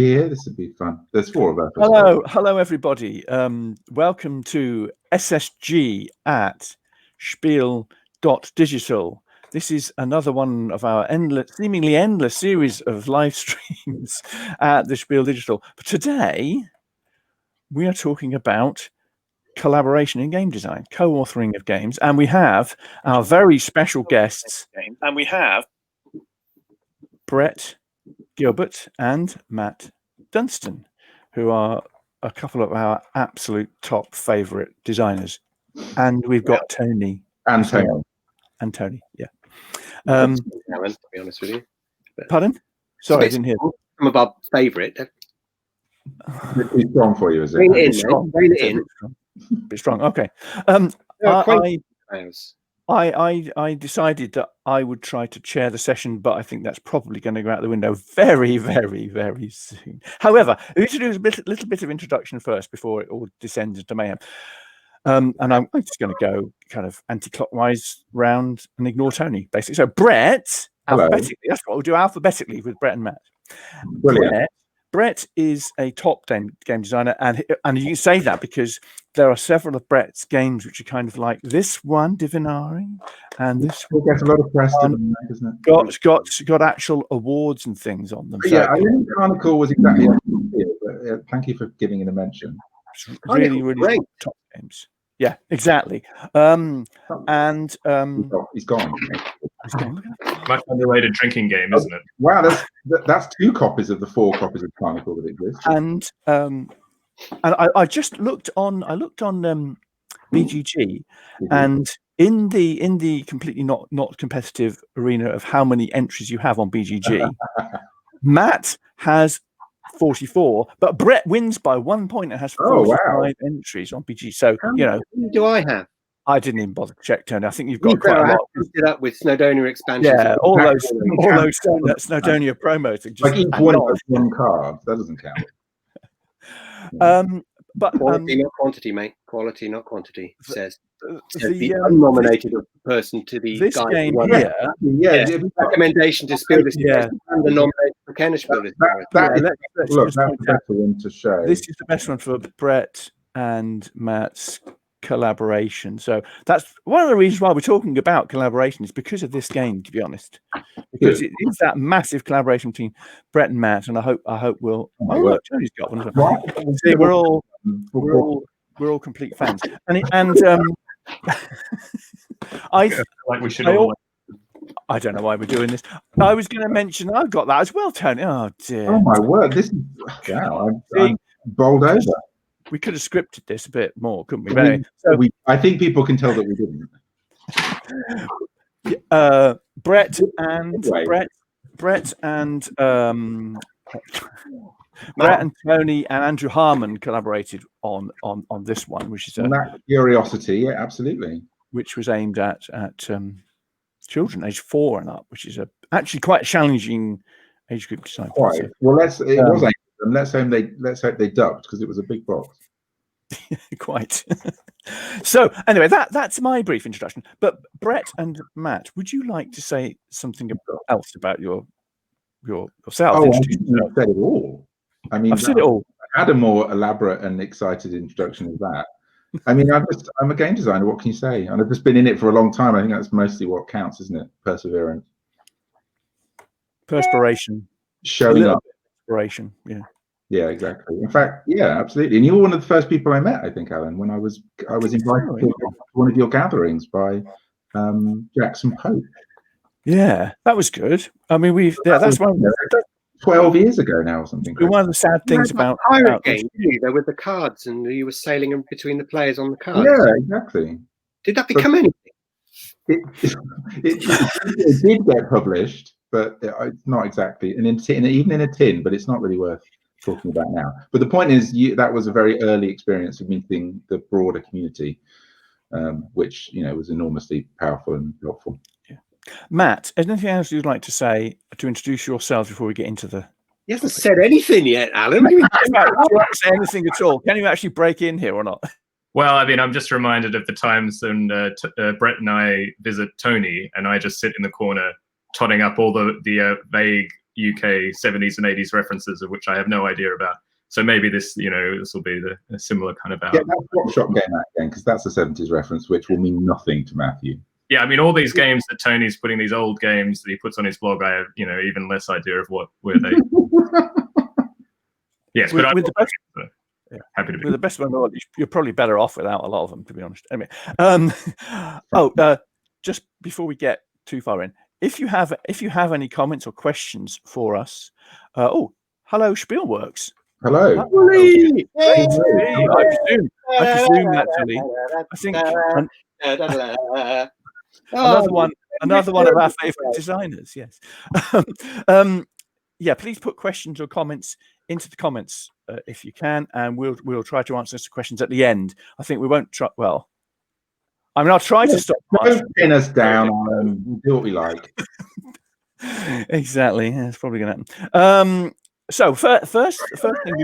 Yeah, this would be fun. There's 4 of us. Hello, everybody. Welcome to SSG at Spiel.digital. This is another one of our seemingly endless series of live streams at the Spiel.digital. But today, we are talking about collaboration in game design, co-authoring of games, and we have our very special guests. And we have Brett, Gilbert, and Matt Dunstan, who are a couple of our absolute top favourite designers. And we've got Tony. And Tony. And Tony, yeah. Alan, to be honest with you. Pardon? Sorry, I didn't hear. I'm above favourite. It's strong for you, is it? Bring it in. Bit strong. Okay. I decided that I would try to chair the session, but I think that's probably going to go out the window very, very, very soon. However, we need to do a little bit of introduction first before it all descends into mayhem. And I'm just going to go kind of anti-clockwise round and ignore Tony, basically. So Brett, alphabetically, that's what we'll do alphabetically with Brett and Matt. Brilliant. Brett is a top game designer, and you can say that because there are several of Brett's games which are kind of like this one, Divinari, and this one gets a lot of press, doesn't it? Got actual awards and things on them. So, yeah, I think Carnival was exactly what I did, but thank you for giving it a mention. Really, really top games. Yeah, exactly. And he's gone. Much underrated drinking game, isn't it? Wow, that's 2 copies of the 4 copies of Carnival that exist. And I just looked on. I looked on BGG, and in the completely not competitive arena of how many entries you have on BGG, Matt has 44, but Brett wins by 1 point and has 45 entries on BGG. So how many do I have? I didn't even bother to check, Tony. I think you've got quite a lot. It up with Snowdonia expansions. Yeah, all those Snowdonia promos. Like each one has 1 card. That doesn't count. But quality, not quantity, mate. Quality, not quantity. Says the unnominated person to the this guy game here. Yeah, recommendation to Spiel and the nominated for Kenner Spiel. Look, that's the better one to show. This is the best one for Brett and Matt's collaboration. So that's one of the reasons why we're talking about collaboration is because of this game, to be honest, because it is that massive collaboration between Brett and Matt, and I hope we'll. Look, Tony's got one as well. See, we're all complete fans, and I like we should all. I don't know why we're doing this. I was going to mention I've got that as well, Tony. Oh dear! Oh my word! This is I'm bowled over. We could have scripted this a bit more, couldn't we? I think people can tell that we didn't. Brett and Tony and Andrew Harmon collaborated on this one, which is that Curiosity, yeah, absolutely. Which was aimed at children aged 4 and up, which is actually quite a challenging age group design. Right. Well, let's hope they dubbed because it was a big box. Quite. So anyway, that's my brief introduction. But Brett and Matt, would you like to say something else about yourself? Oh, I've said it all. I mean, I've said it all. I had a more elaborate and excited introduction than that. I mean, I'm a game designer. What can you say? And I've just been in it for a long time. I think that's mostly what counts, isn't it? Perseverance, perspiration, showing up, inspiration. Yeah. Yeah, exactly. In fact, yeah, absolutely. And you were one of the first people I met, I think, Alan, when I was invited to one of your gatherings by Jackson Pope. Yeah, that was good. I mean, that's 12 years ago now or something. One of the sad things about pirate game, there with the cards, and you were sailing in between the players on the cards. Yeah, exactly. Did that become anything? It did get published, but it's not exactly. And even in a tin, but it's not really worth talking about now. But the point is, that was a very early experience of meeting the broader community, which was enormously powerful and helpful. Yeah. Matt, anything else you'd like to say to introduce yourselves before we get into the? He hasn't said anything yet, Alan. Do you want to say anything at all? Can you actually break in here or not? Well, I mean, I'm just reminded of the times when Brett and I visit Tony, and I just sit in the corner, totting up all the vague UK 70s and 80s references of which I have no idea about. So maybe this, this will be a similar kind of Yeah, that's Swap Shop Game That Again, because that's a 70s reference, which will mean nothing to Matthew. Yeah, I mean, all these games that Tony's putting, these old games that he puts on his blog, I have, even less idea of where they. Yes, but with the best, happy to be with the best one. You're probably better off without a lot of them, to be honest. Anyway, just before we get too far in, if you have any comments or questions for us, hello, Spielworks. Hello. I presume actually. I think another one of our favourite designers. Yes. Yeah, please put questions or comments into the comments if you can, and we'll try to answer some questions at the end. I think we won't try. Well, I mean, I'll try to stop. Don't pin us down. Do what we like. Exactly. Yeah, it's probably going to happen. So first thing,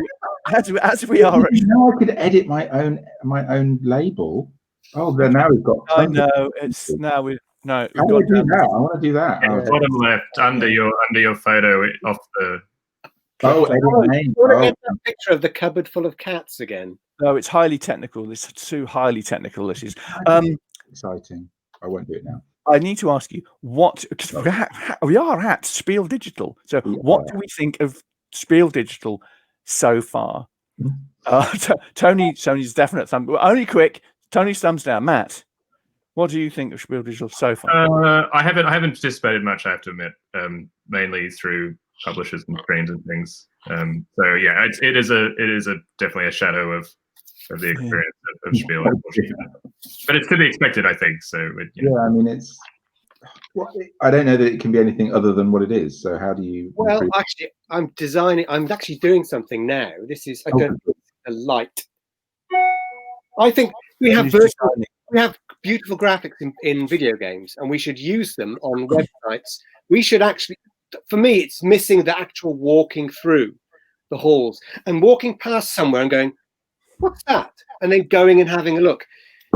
as we are. Now I could edit my own label. Oh, then now we've got. I know it's now we no. I want to do that. I want to do that. Yeah, bottom left under your photo off the. Oh, That picture of the cupboard full of cats again. No, it's highly technical. It's too highly technical. This is exciting. I won't do it now. I need to ask you what, because we are at Spiel.digital. So what do we think of Spiel.digital so far? Tony's definite thumb. Only quick. Tony's thumbs down. Matt, what do you think of Spiel.digital so far? I haven't participated much, I have to admit. Mainly through publishers and screens and things. So yeah, it is definitely a shadow of the experience of Spiel. But it's to be expected, I think. So yeah, I mean, I don't know that it can be anything other than what it is. So how do you? Well, actually, I'm actually doing something now. This is a light. I think we have beautiful graphics in video games, and we should use them on websites. We should actually, for me, it's missing the actual walking through the halls and walking past somewhere and going, "What's that?" and then going and having a look.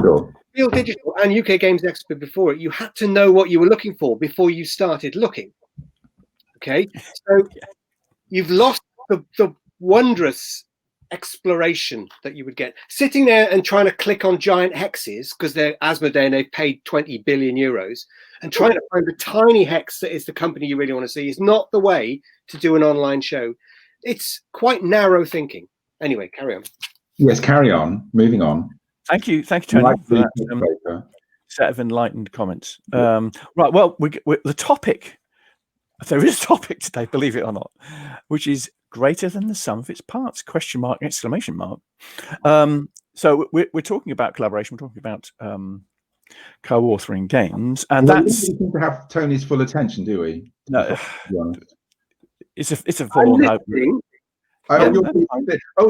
Sure. Spiel.digital and UK Games Expo before it, you had to know what you were looking for before you started looking. Okay, so you've lost the wondrous exploration that you would get sitting there and trying to click on giant hexes because they're Asmodee and they've paid 20 billion euros, and trying to find the tiny hex that is the company you really want to see is not the way to do an online show. It's quite narrow thinking. Anyway, carry on. Yes, carry on. Moving on. Thank you, Tony, for that set of enlightened comments. Right, well, the topic. There is a topic today, believe it or not, which is greater than the sum of its parts, ? Exclamation mark. So we're talking about collaboration, we're talking about co-authoring games, and we that's seem to have Tony's full attention, do we? No, it's a full on.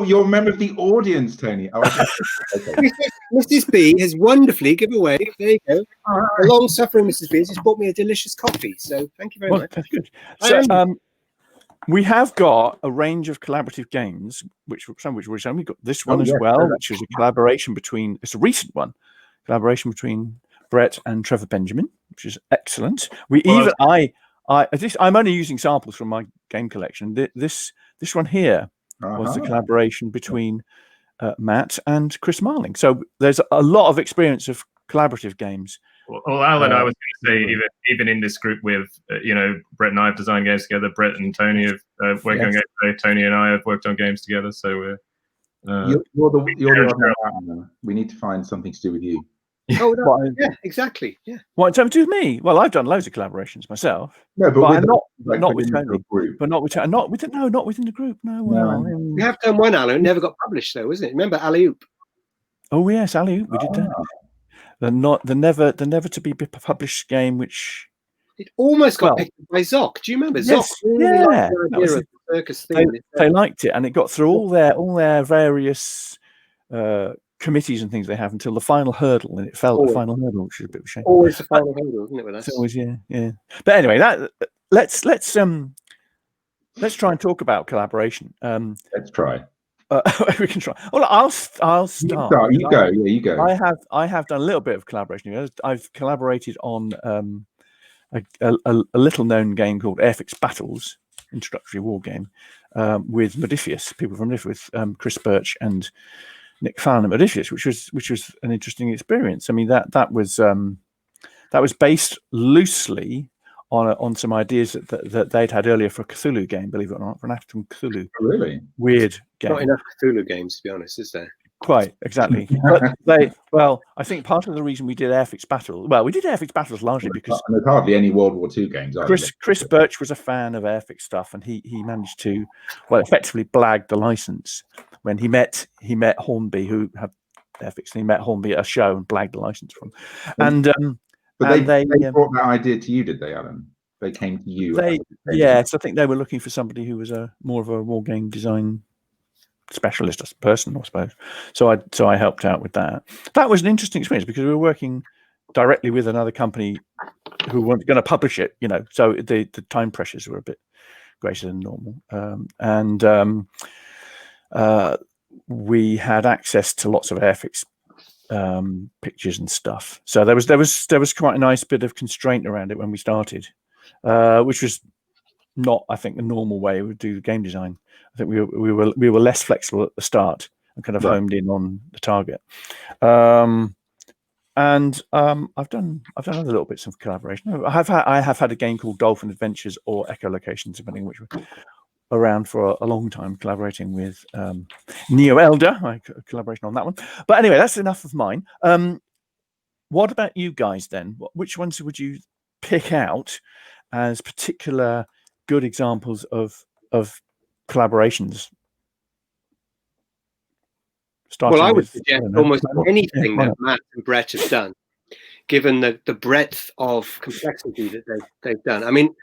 You're a member of the audience, Tony. Oh, okay. Mrs. B has wonderfully given away. There you go. A long-suffering Mrs. B has just bought me a delicious coffee. So thank you very much. That's good. So we have got a range of collaborative games, some which we've only got this one as well, which is a collaboration between. It's a recent one, collaboration between Brett and Trevor Benjamin, which is excellent. I'm only using samples from my game collection. This one here was the collaboration between Matt and Chris Marling. So there's a lot of experience of collaborative games. Well, Alan, I was going to say, even in this group with, Brett and I have designed games together. Brett and Tony have worked on games together. Tony and I have worked on games together. So you're the one. We need to find something to do with you. Oh, no, yeah, exactly. Yeah. What in terms of me? Well, I've done loads of collaborations myself. No, but not with Tony. But not within the group. No, well, we have done one, Alan. It never got published, though, wasn't it? Remember Alley-Oop? Oh yes, Alley-Oop. We did that. The never to be published game, which it almost got picked up by Zoc. Do you remember Zoc? They liked it, and it got through all their various committees and things they have until the final hurdle, and it fell at the final hurdle, which is a bit of a shame. Always the final hurdle, isn't it? With us? Always, yeah. But anyway, let's try and talk about collaboration. Let's try. We can try. Well, I'll start. You go. Yeah, you go. I have done a little bit of collaboration. I've collaborated on a little known game called Airfix Battles, introductory war game with Modiphius, people from Modiphius, with Chris Birch and Nick Fallon at Modiphius, which was an interesting experience. I mean, that was based loosely on some ideas that they'd had earlier for a Cthulhu game, believe it or not, for an Acton Cthulhu. Really weird game. Not enough Cthulhu games, to be honest, is there? Quite exactly. But I think part of the reason we did Airfix Battle, we did Airfix Battles largely because there's hardly any World War II games. Chris Birch was a fan of Airfix stuff, and he managed to effectively blag the license when he met Hornby, who had Airfix, and he met Hornby at a show and blagged the license from. But they brought that idea to you, did they, Alan? They came to you. Yes, I think they were looking for somebody who was more of a war game design specialist person, I suppose. So I helped out with that. That was an interesting experience because we were working directly with another company who weren't going to publish it, so the time pressures were a bit greater than normal. We had access to lots of Airfix pictures and stuff. So there was quite a nice bit of constraint around it when we started, which was not, I think, the normal way we would do game design. I think we were less flexible at the start and kind of homed in on the target. I've done other little bits of collaboration. I have had a game called Dolphin Adventures or Echolocations, depending which were around for a long time, collaborating with Neo Elder, collaboration on that one. But anyway, that's enough of mine. What about you guys then? Which ones would you pick out as particular good examples of collaborations? Well, I would suggest almost anything that Matt and Brett have done, given the breadth of complexity that they've done. I mean,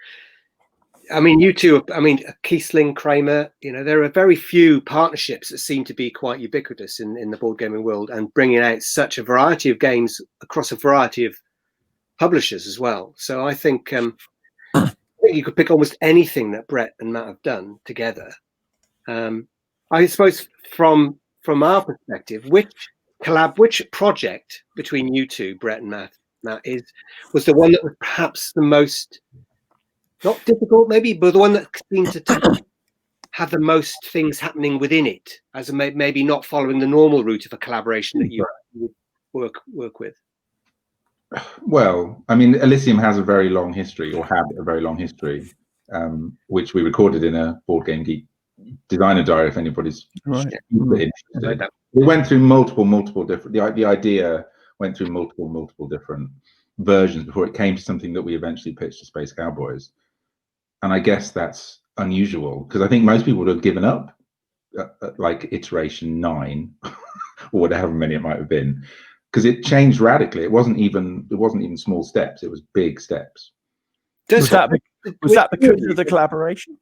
you two. Kiesling, Kramer. There are very few partnerships that seem to be quite ubiquitous in the board gaming world, and bringing out such a variety of games across a variety of publishers as well. So I think you could pick almost anything that Brett and Matt have done together. I suppose from our perspective, which project between you two, Brett and Matt, was the one that was perhaps the most, not difficult maybe, but the one that seemed to have the most things happening within it, as maybe not following the normal route of a collaboration that you would work with? Well, I mean, Elysium has a very long history, or had a very long history, which we recorded in a Board Game Geek designer diary, if anybody's interested. We went through multiple different, the idea went through multiple different versions before it came to something that we eventually pitched to Space Cowboys. And I guess that's unusual, because I think most people would have given up at like iteration 9 or whatever many it might have been, because it changed radically. It wasn't even small steps, it was big steps. Was that because of the collaboration?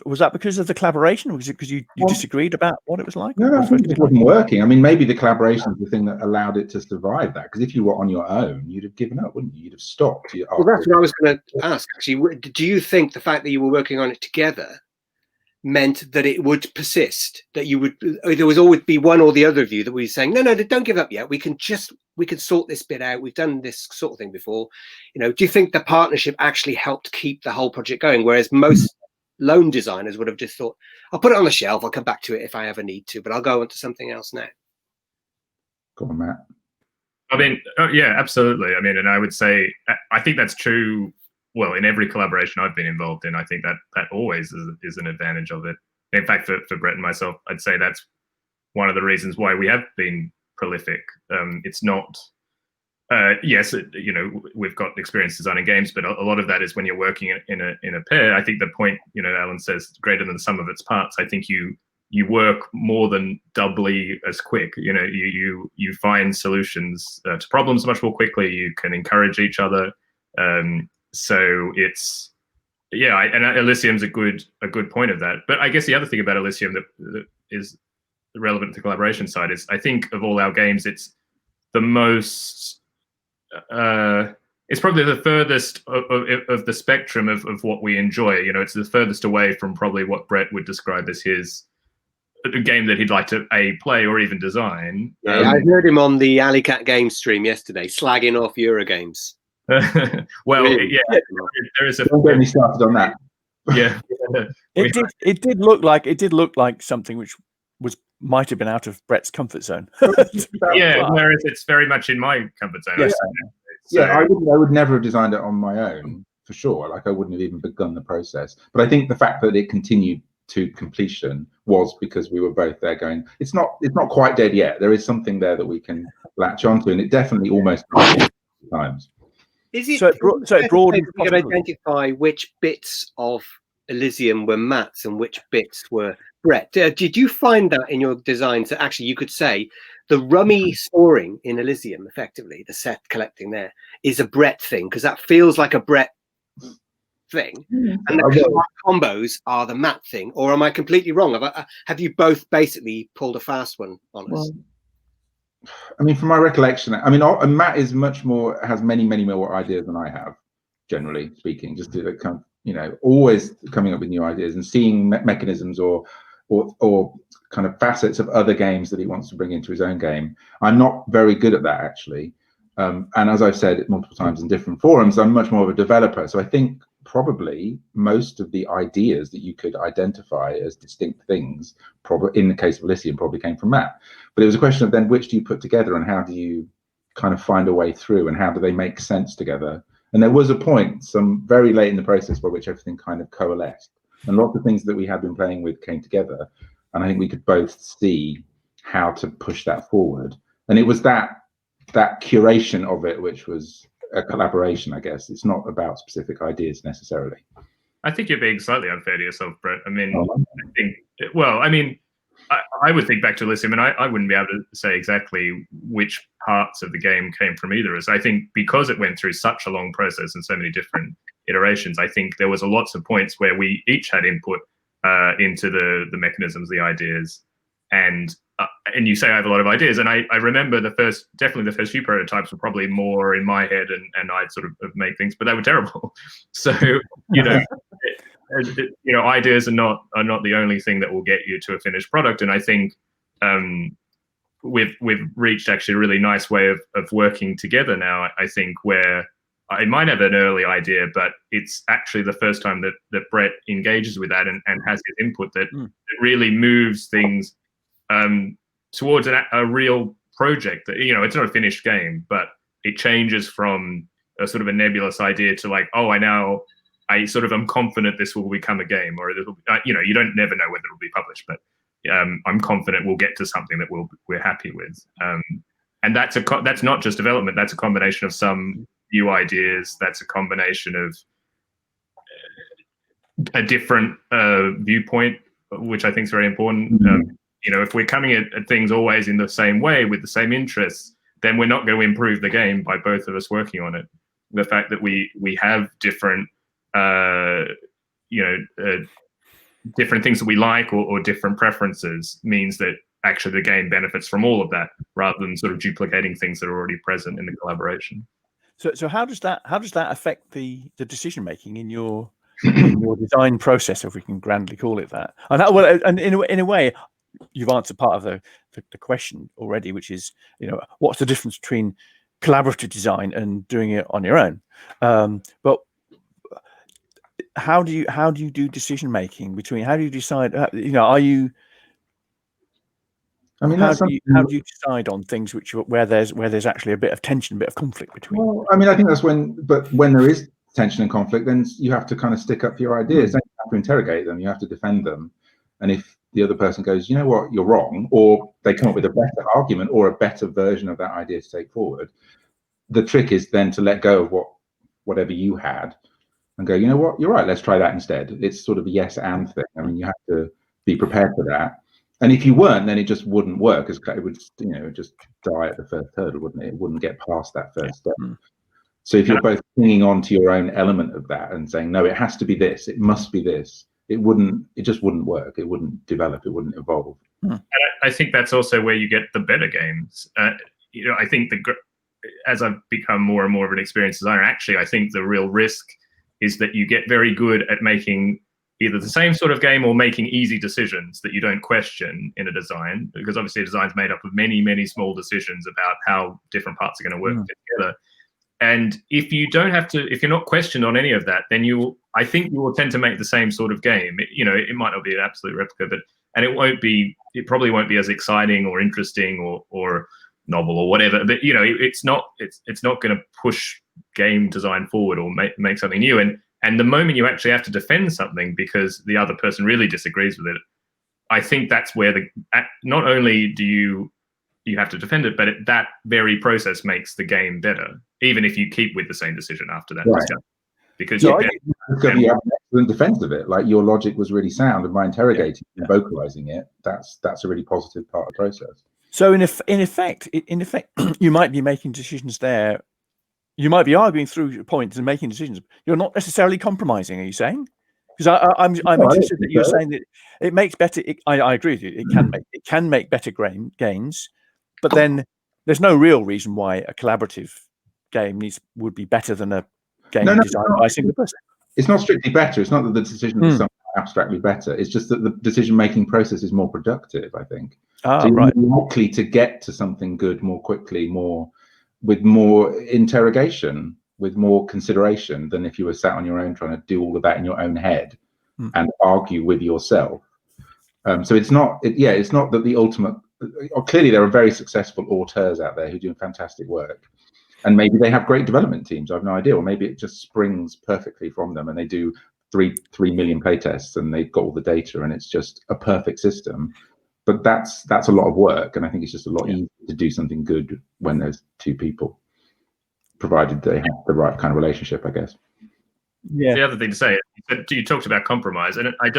Was that because of the collaboration, or was it because you disagreed about what it was like? No, I think it wasn't working. I mean, maybe the collaboration is the thing that allowed it to survive that. Because if you were on your own, you'd have given up, wouldn't you? You'd have stopped. Well, that's what I was going to ask, actually. Do you think the fact that you were working on it together meant that it would persist? That there would always be one or the other of you that was saying, no, don't give up yet. We can sort this bit out. We've done this sort of thing before. Do you think the partnership actually helped keep the whole project going? Whereas most lone designers would have just thought, I'll put it on the shelf, I'll come back to it if I ever need to, but I'll go on to something else now. Go on, Matt. I mean, yeah, absolutely. I mean, and I would say, I think that's true. Well, in every collaboration I've been involved in, I think that always is an advantage of it. In fact, for Brett and myself, I'd say that's one of the reasons why we have been prolific. It's not, yes, we've got experience designing games, but a lot of that is when you're working in a pair. I think the point, Alan says, greater than the sum of its parts. I think you work more than doubly as quick. You find solutions to problems much more quickly. You can encourage each other. So it's, and Elysium's a good point of that. But I guess the other thing about Elysium that is relevant to the collaboration side is, I think of all our games, it's the most, it's probably the furthest of the spectrum of what we enjoy. It's the furthest away from probably what Brett would describe as his game that he'd like to play or even design. Yeah, I heard him on the Alley Cat game stream yesterday, slagging off Eurogames. Well, really? Yeah, there is a. Don't get me started on that. Yeah, It did look like something which might have been out of Brett's comfort zone. Yeah, whereas it's very much in my comfort zone. Yes. So, I would never have designed it on my own, for sure. Like, I wouldn't have even begun the process. But I think the fact that it continued to completion was because we were both there going, it's not quite dead yet. There is something there that we can latch onto, and it definitely almost times. Is it so it broadens you could identify which bits of Elysium were Matt's and which bits were Brett? Did you find that in your designs that actually you could say the rummy storing in Elysium, effectively the set collecting there, is a Brett thing, because that feels like a Brett thing, and the combos are the Matt thing? Or am I completely wrong? Have you both basically pulled a fast one on us? I mean, from my recollection, I mean, Matt is has many more ideas than I have, generally speaking. Just to kind of, always coming up with new ideas and seeing mechanisms or kind of facets of other games that he wants to bring into his own game. I'm not very good at that, actually. And as I've said multiple times in different forums, I'm much more of a developer. So I think probably most of the ideas that you could identify as distinct things, probably in the case of Elysium, probably came from Matt. But it was a question of then which do you put together and how do you kind of find a way through and how do they make sense together? And there was a point, some very late in the process, by which everything kind of coalesced. And lots of things that we had been playing with came together. And I think we could both see how to push that forward. And it was that curation of it, which was a collaboration, I guess. It's not about specific ideas necessarily. I think you're being slightly unfair to yourself, Brett. I mean, I would think back to Elysium, and I wouldn't be able to say exactly which parts of the game came from either of us. I think because it went through such a long process and so many different iterations, I think there was lots of points where we each had input into the mechanisms, the ideas, and you say I have a lot of ideas, and I remember definitely the first few prototypes were probably more in my head, and I'd sort of make things, but they were terrible. So ideas are not the only thing that will get you to a finished product, and I think we've reached actually a really nice way of working together now. I think where I might have an early idea, but it's actually the first time that Brett engages with that and has his input that it really moves things towards a real project. That, it's not a finished game, but it changes from a sort of a nebulous idea to like, I sort of am confident this will become a game, or it'll, you don't never know whether it'll be published, but I'm confident we'll get to something that we're happy with. And that's not just development. That's a combination of some new ideas. That's a combination of a different viewpoint, which I think is very important. If we're coming at things always in the same way with the same interests, then we're not going to improve the game by both of us working on it. The fact that we have different different things that we like or different preferences means that actually the game benefits from all of that rather than sort of duplicating things that are already present in the collaboration. So how does that affect the decision making in your design process, if we can grandly call it that? And in a way, you've answered part of the question already, which is, what's the difference between collaborative design and doing it on your own? But how do you do decision making between? How do you decide? Are you? I mean, how do you decide on things where there's actually a bit of tension, a bit of conflict between? Well, I mean, I think that's when there is tension and conflict, then you have to kind of stick up for your ideas. Then you have to interrogate them. You have to defend them. And if the other person goes, you know what, you're wrong, or they come up with a better argument or a better version of that idea to take forward, the trick is then to let go of whatever you had and go, you know what, you're right, let's try that instead. It's sort of a yes and thing. I mean, you have to be prepared for that. And if you weren't, then it just wouldn't work. It would, just die at the first hurdle, wouldn't it? It wouldn't get past that first step. So if you're both clinging on to your own element of that and saying, no, it has to be this, it must be this, it just wouldn't work. It wouldn't develop. It wouldn't evolve. And I think that's also where you get the better games. I think as I've become more and more of an experienced designer, actually, I think the real risk is that you get very good at making either the same sort of game or making easy decisions that you don't question in a design, because obviously a design is made up of many, many small decisions about how different parts are going to work together. And if you don't have to, if you're not questioned on any of that, then I think you will tend to make the same sort of game. It might not be an absolute replica, and it probably won't be as exciting or interesting or novel or whatever. But it's not going to push game design forward or make something new. And the moment you actually have to defend something because the other person really disagrees with it, I think that's where not only do you have to defend it, but that very process makes the game better, even if you keep with the same decision after that discussion. Because you have an excellent defense of it. Like, your logic was really sound, and by interrogating and vocalizing it, that's a really positive part of the process. So in effect, you might be making decisions there. You might be arguing through points and making decisions. You're not necessarily compromising. Are you saying? Because I'm interested that you're saying that it makes better. I agree with you. It can make better gains, but then there's no real reason why a collaborative game would be better than a game designed by a single person. It's not strictly better. It's not that the decision is somehow abstractly better. It's just that the decision-making process is more productive, I think. So you're more likely to get to something good more quickly, with more interrogation, with more consideration than if you were sat on your own trying to do all of that in your own head and argue with yourself. So it's not that the ultimate. Clearly, there are very successful auteurs out there who do fantastic work, and maybe they have great development teams. I have no idea, or maybe it just springs perfectly from them, and they do 3 million playtests, and they've got all the data, and it's just a perfect system. But that's a lot of work, and I think it's just a lot easier to do something good when there's two people, provided they have the right kind of relationship, I guess. Yeah. The other thing to say, you talked about compromise, and I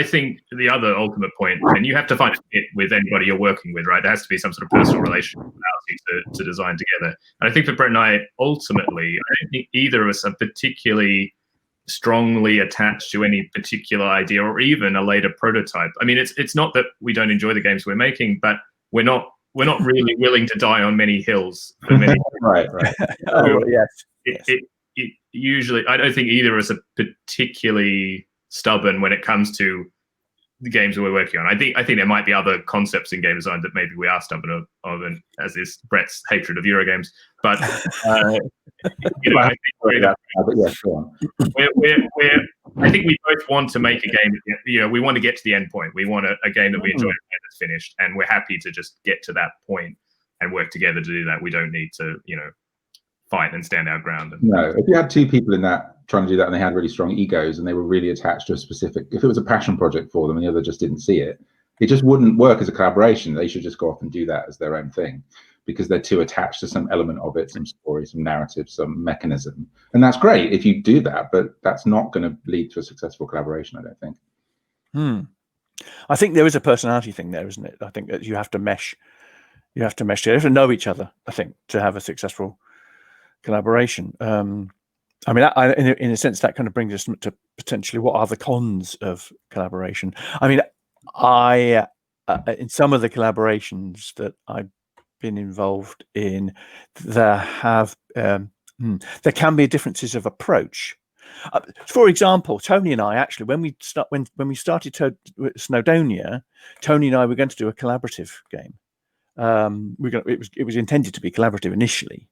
think the other ultimate point, and you have to find a fit with anybody you're working with, right? There has to be some sort of personal relationship that allows you to design together. And I think for Brett and I, ultimately, I don't think either of us are particularly strongly attached to any particular idea or even a later prototype. I mean, it's not that we don't enjoy the games we're making, but we're not really willing to die on many hills for many. Right. It usually, I don't think either of us are particularly stubborn when it comes to the games that we're working on. I think there might be other concepts in game design that maybe we are stubborn of, and as is Brett's hatred of Eurogames. But I think we both want to make a game. We want to get to the end point. We want a game that we enjoy that's finished, and we're happy to just get to that point and work together to do that. We don't need to, fight and stand our ground. No, if you had two people in that trying to do that, and they had really strong egos, and they were really attached to a specific, if it was a passion project for them and the other just didn't see it, it just wouldn't work as a collaboration. They should just go off and do that as their own thing, because they're too attached to some element of it, some story, some narrative, some mechanism. And that's great if you do that, but that's not going to lead to a successful collaboration, I don't think. I think there is a personality thing there, isn't it? I think that you have to mesh. You have to know each other, I think, to have a successful collaboration. I mean, in a sense, that kind of brings us to potentially what are the cons of collaboration. I mean, in some of the collaborations that I've been involved in, there can be differences of approach. For example, Tony and I actually, when we started Snowdonia, Tony and I were going to do a collaborative game. It was intended to be collaborative initially,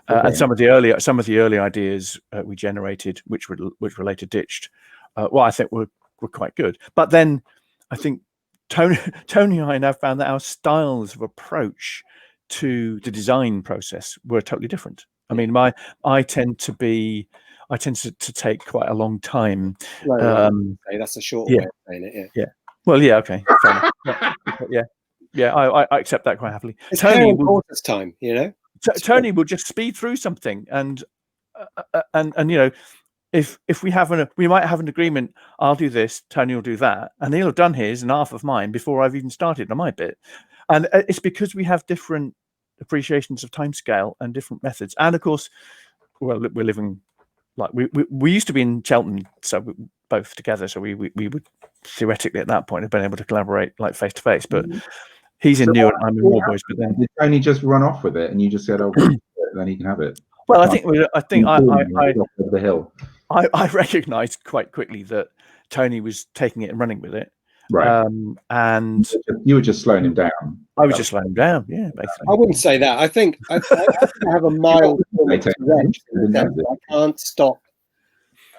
and some of the early ideas we generated, which were later ditched, I think were quite good. But then I think Tony and I now found that our styles of approach to the design process were totally different. I mean, I tend to take quite a long time. That's a short way of saying it. Yeah. Well, yeah. Okay. Fair enough. Yeah. Yeah, I accept that quite happily. It's Tony will time, Tony will just speed through something, and if we might have an agreement. I'll do this, Tony will do that, and he'll have done his and half of mine before I've even started on my bit. And it's because we have different appreciations of timescale and different methods. And of course, we're living like we used to be in Cheltenham, so both together. So we would theoretically at that point have been able to collaborate like face to face, but. He's in New and I'm in Warboys, but then did Tony just run off with it, and you just said, "Oh, then he can have it." Well, I think the hill. I recognised quite quickly that Tony was taking it and running with it, Right. And You were just slowing him down. I was just slowing him down. Yeah, basically. I wouldn't say that. I think I have a mild form of Tourette's in the sense that I can't stop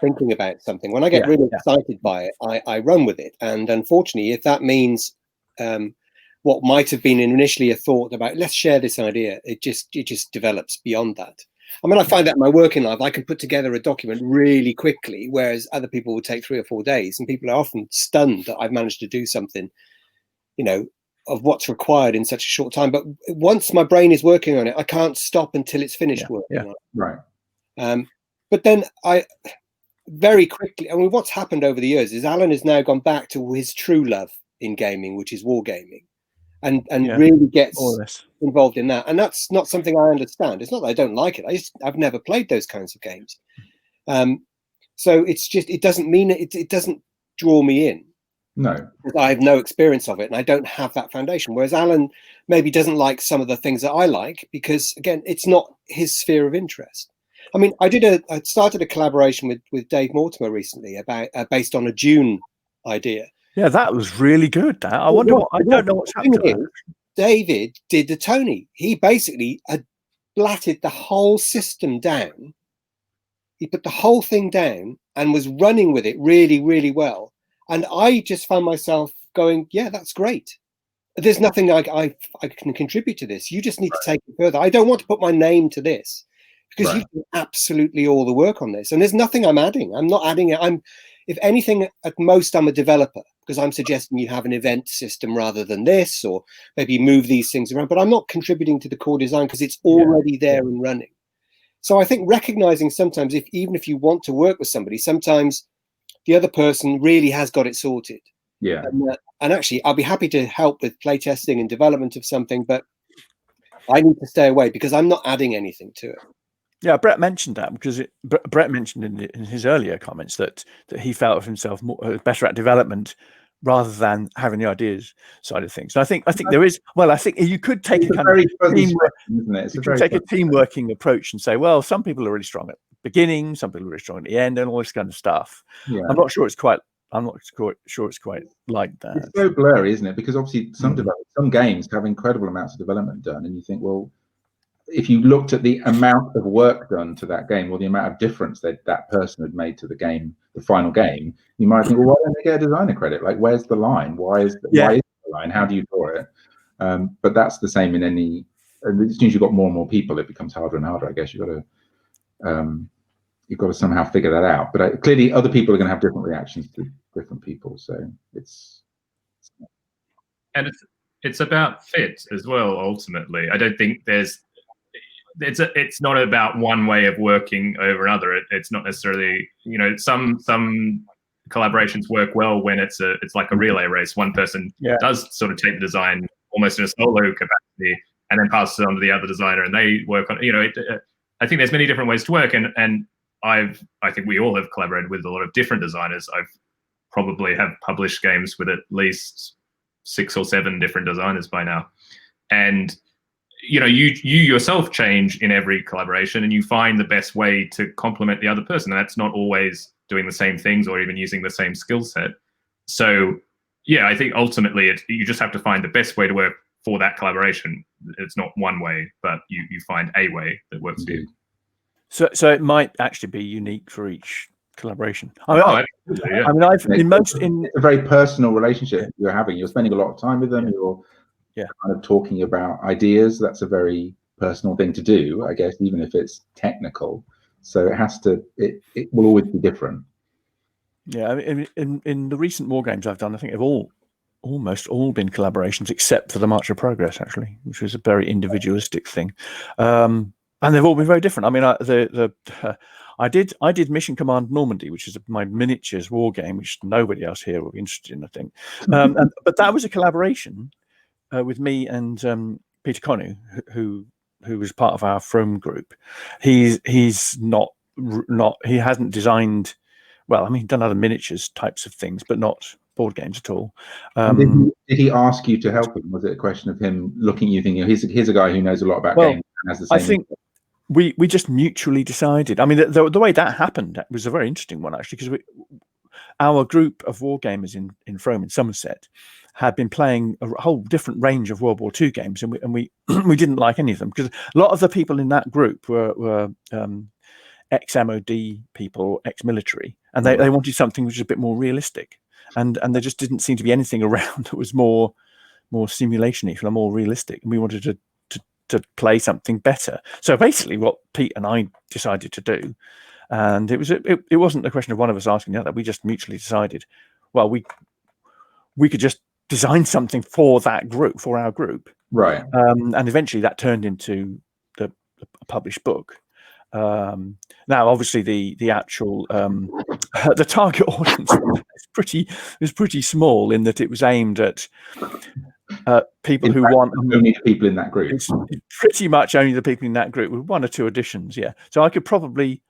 thinking about something. When I get really excited by it, I run with it. And unfortunately, if that means what might have been initially a thought about let's share this idea, it just develops beyond that. I mean, I find that in my working life, I can put together a document really quickly, whereas other people would take 3 or 4 days, and people are often stunned that I've managed to do something, of what's required in such a short time. But once my brain is working on it, I can't stop until it's finished working on it. Right. But then I very quickly, I mean, what's happened over the years is Alan has now gone back to his true love in gaming, which is wargaming, and really gets involved in that. And that's not something I understand. It's not that I don't like it. I've never played those kinds of games. So it's just, it doesn't mean it doesn't draw me in. No, because I have no experience of it and I don't have that foundation. Whereas Alan maybe doesn't like some of the things that I like because, again, it's not his sphere of interest. I mean, I started a collaboration with Dave Mortimer recently about based on a Dune idea. Yeah, that was really good. That I wonder. I don't know what's happened to that. David did the Tony. He basically had blatted the whole system down. He put the whole thing down and was running with it really, really well. And I just found myself going, yeah, that's great. There's nothing I can contribute to this. You just need to take it further. I don't want to put my name to this because you've done absolutely all the work on this. And there's nothing I'm adding. I'm not adding it. If anything, at most, I'm a developer because I'm suggesting you have an event system rather than this, or maybe move these things around. But I'm not contributing to the core design because it's already there and running. So I think recognizing sometimes, even if you want to work with somebody, sometimes the other person really has got it sorted. Yeah. And actually, I'll be happy to help with playtesting and development of something, but I need to stay away because I'm not adding anything to it. Yeah, Brett mentioned that because Brett mentioned in his earlier comments that he felt of himself better at development rather than having the ideas side of things. So I think there is. Well, I think you could take a kind of teamwork, isn't it? You could take a team-working approach and say, well, some people are really strong at the beginning, some people are really strong at the end, and all this kind of stuff. Yeah. I'm not sure it's quite like that. It's so blurry, isn't it? Because obviously some games have incredible amounts of development done, and you think, well, if you looked at the amount of work done to that game or the amount of difference that person had made to the game, the final game, you might think, well, why don't they get a designer credit? Like, where's the line? Why is the line? How do you draw it? But that's the same in any. And as soon as you've got more and more people, it becomes harder and harder. I guess you've got to somehow figure that out. But clearly, other people are going to have different reactions to different people. So it's about fit as well. Ultimately, I don't think it's not about one way of working over another. It's not necessarily, some collaborations work well when it's like a relay race. One person does sort of take the design almost in a solo capacity and then passes it on to the other designer and they work on, I think there's many different ways to work. And I think we all have collaborated with a lot of different designers. I've probably have published games with at least 6 or 7 different designers by now. And you yourself change in every collaboration and you find the best way to complement the other person. And that's not always doing the same things or even using the same skill set. So yeah, I think ultimately you just have to find the best way to work for that collaboration. It's not one way, but you find a way that works for you. So it might actually be unique for each collaboration. It's a very personal relationship you're having. You're spending a lot of time with them. You're kind of talking about ideas. That's a very personal thing to do, I guess, even if it's technical. So it will always be different. Yeah, I mean, in the recent war games I've done, I think they've almost all been collaborations except for the March of Progress, actually, which was a very individualistic thing. And they've all been very different. I mean, I did Mission Command Normandy, which is my miniatures war game, which nobody else here will be interested in, I think. But that was a collaboration with me and Peter Connu, who was part of our From group. He hasn't designed. Well, I mean, he's done other miniatures types of things, but not board games at all. Did he ask you to help him? Was it a question of him looking at you thinking, here's a guy who knows a lot about games and has the same? I think we just mutually decided. I mean, the way that happened was a very interesting one, actually, because our group of wargamers in Frome in Somerset had been playing a whole different range of World War II games, and we we didn't like any of them, because a lot of the people in that group were ex-MOD people, ex-military, and they wanted something which was a bit more realistic, and there just didn't seem to be anything around that was more simulation-y, more realistic, and we wanted to play something better. So basically what Pete and I decided to do, and it wasn't a question of one of us asking the other, we just mutually decided, well, we could just design something for that group, for our group, Right. And eventually that turned into the published book. Now obviously the actual the target audience is pretty small, in that it was aimed at people who want only the people in that group. It's pretty much only the people in that group, with one or two additions. Yeah, so I could probably